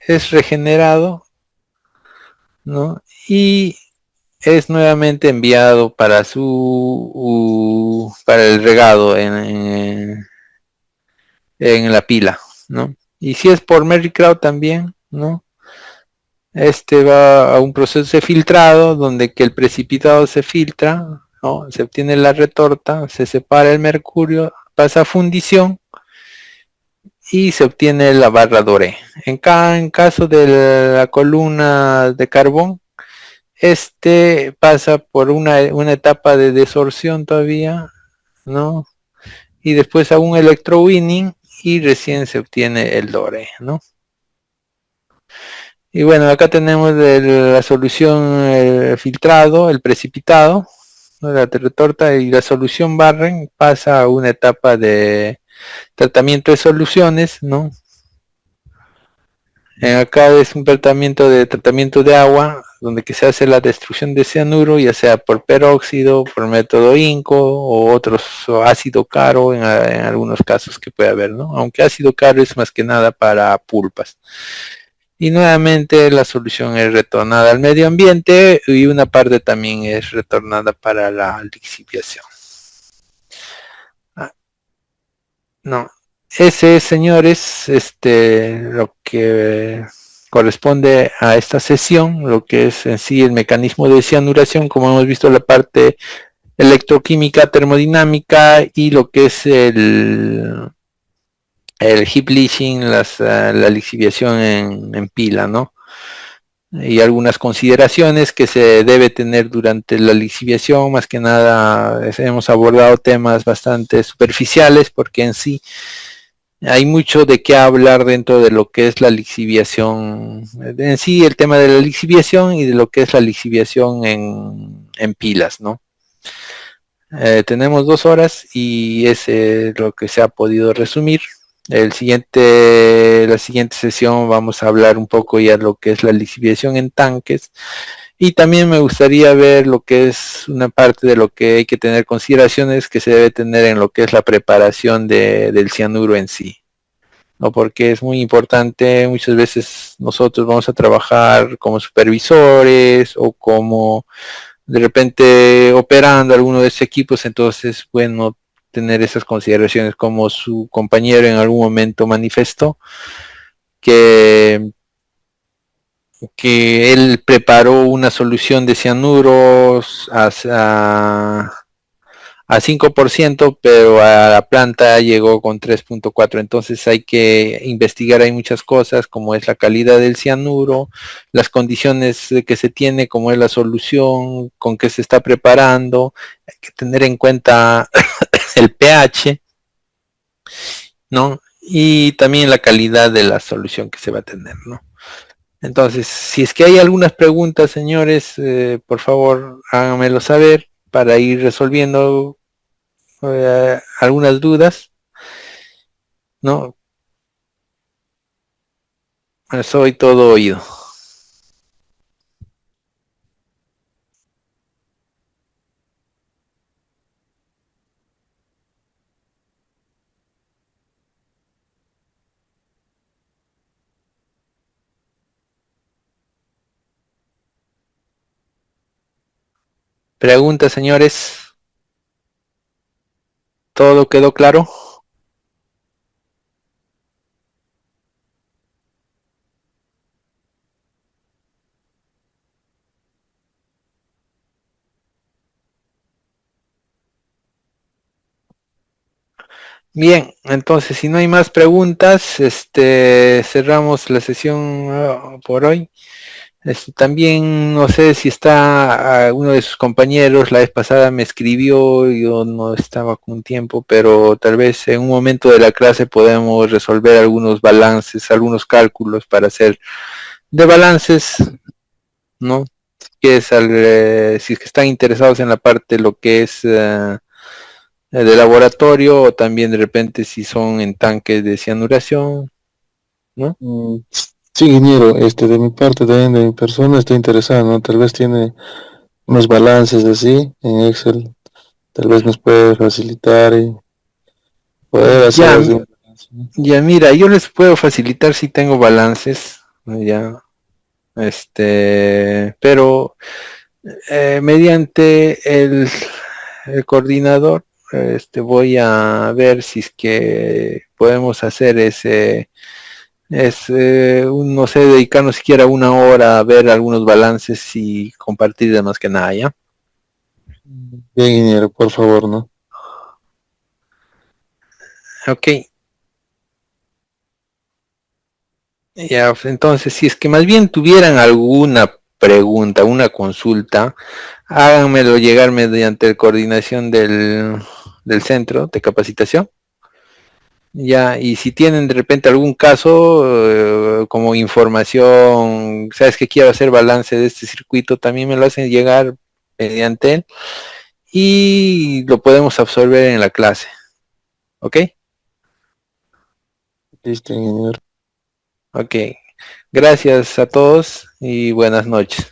es regenerado, ¿no? Y es nuevamente enviado para para el regado en la pila, ¿no? Y si es por Merry-Crowe también, ¿no? Va a un proceso de filtrado donde que el precipitado se filtra, ¿no? Se obtiene la retorta, se separa el mercurio, pasa a fundición y se obtiene la barra doré. En caso de la columna de carbón, pasa por una etapa de desorción todavía, ¿no? y después a un electrowinning y recién se obtiene el doré, ¿no? Y bueno, acá tenemos la solución filtrado, el precipitado, ¿no? La retorta, y la solución Barren pasa a una etapa de tratamiento de soluciones, ¿no? Acá es un tratamiento de agua, donde que se hace la destrucción de cianuro, ya sea por peróxido, por método INCO o otros, o ácido caro en algunos casos que puede haber, ¿no? Aunque ácido caro es más que nada para pulpas. Y nuevamente la solución es retornada al medio ambiente y una parte también es retornada para la lixiviación. No, ese, señores, lo que corresponde a esta sesión, lo que es en sí el mecanismo de cianuración, como hemos visto, la parte electroquímica, termodinámica, y lo que es el heap leaching, la lixiviación en pila, ¿no? Y algunas consideraciones que se debe tener durante la lixiviación. Más que nada hemos abordado temas bastante superficiales, porque en sí hay mucho de qué hablar dentro de lo que es la lixiviación, en sí el tema de la lixiviación y de lo que es la lixiviación en pilas, ¿no? Tenemos 2 horas y ese es lo que se ha podido resumir. La siguiente sesión vamos a hablar un poco ya de lo que es la lixiviación en tanques, y también me gustaría ver lo que es una parte de lo que hay que tener consideraciones que se debe tener en lo que es la preparación del cianuro en sí, ¿no? Porque es muy importante. Muchas veces nosotros vamos a trabajar como supervisores o como de repente operando alguno de estos equipos, entonces bueno, tener esas consideraciones, como su compañero en algún momento manifestó que él preparó una solución de cianuros a 5%, pero a la planta llegó con 3.4. Entonces hay que investigar, hay muchas cosas, como es la calidad del cianuro, las condiciones que se tiene, como es la solución, con qué se está preparando. Hay que tener en cuenta el pH, ¿no? Y también la calidad de la solución que se va a tener, ¿no? Entonces, si es que hay algunas preguntas, señores, por favor háganmelo saber para ir resolviendo algunas dudas, ¿no? Soy todo oído. Preguntas, señores. ¿Todo quedó claro? Bien, entonces si no hay más preguntas, cerramos la sesión por hoy. También no sé si está uno de sus compañeros, la vez pasada me escribió, yo no estaba con tiempo, pero tal vez en un momento de la clase podemos resolver algunos balances, algunos cálculos para hacer de balances, ¿no? Si es que están interesados en la parte de lo que es de laboratorio, o también de repente si son en tanques de cianuración, ¿no? Sí, ingeniero, de mi parte también, de mi persona, estoy interesado, ¿no? Tal vez tiene unos balances así en Excel, tal vez nos puede facilitar y poder hacer Ya, así un balance, ¿no? ya mira, yo les puedo facilitar si tengo balances, ya, pero mediante el coordinador, voy a ver si es que podemos hacer no sé, dedicarnos siquiera 1 hora a ver algunos balances y compartir de más que nada, ¿ya? Bien, ingeniero, por favor, ¿no? Ok. Ya, entonces, si es que más bien tuvieran alguna pregunta, una consulta, háganmelo llegar mediante la coordinación del centro de capacitación. Ya, y si tienen de repente algún caso como información, sabes que quiero hacer balance de este circuito, también me lo hacen llegar mediante él y lo podemos absorber en la clase. ¿Ok? Listo, ingeniero. Ok. Gracias a todos y buenas noches.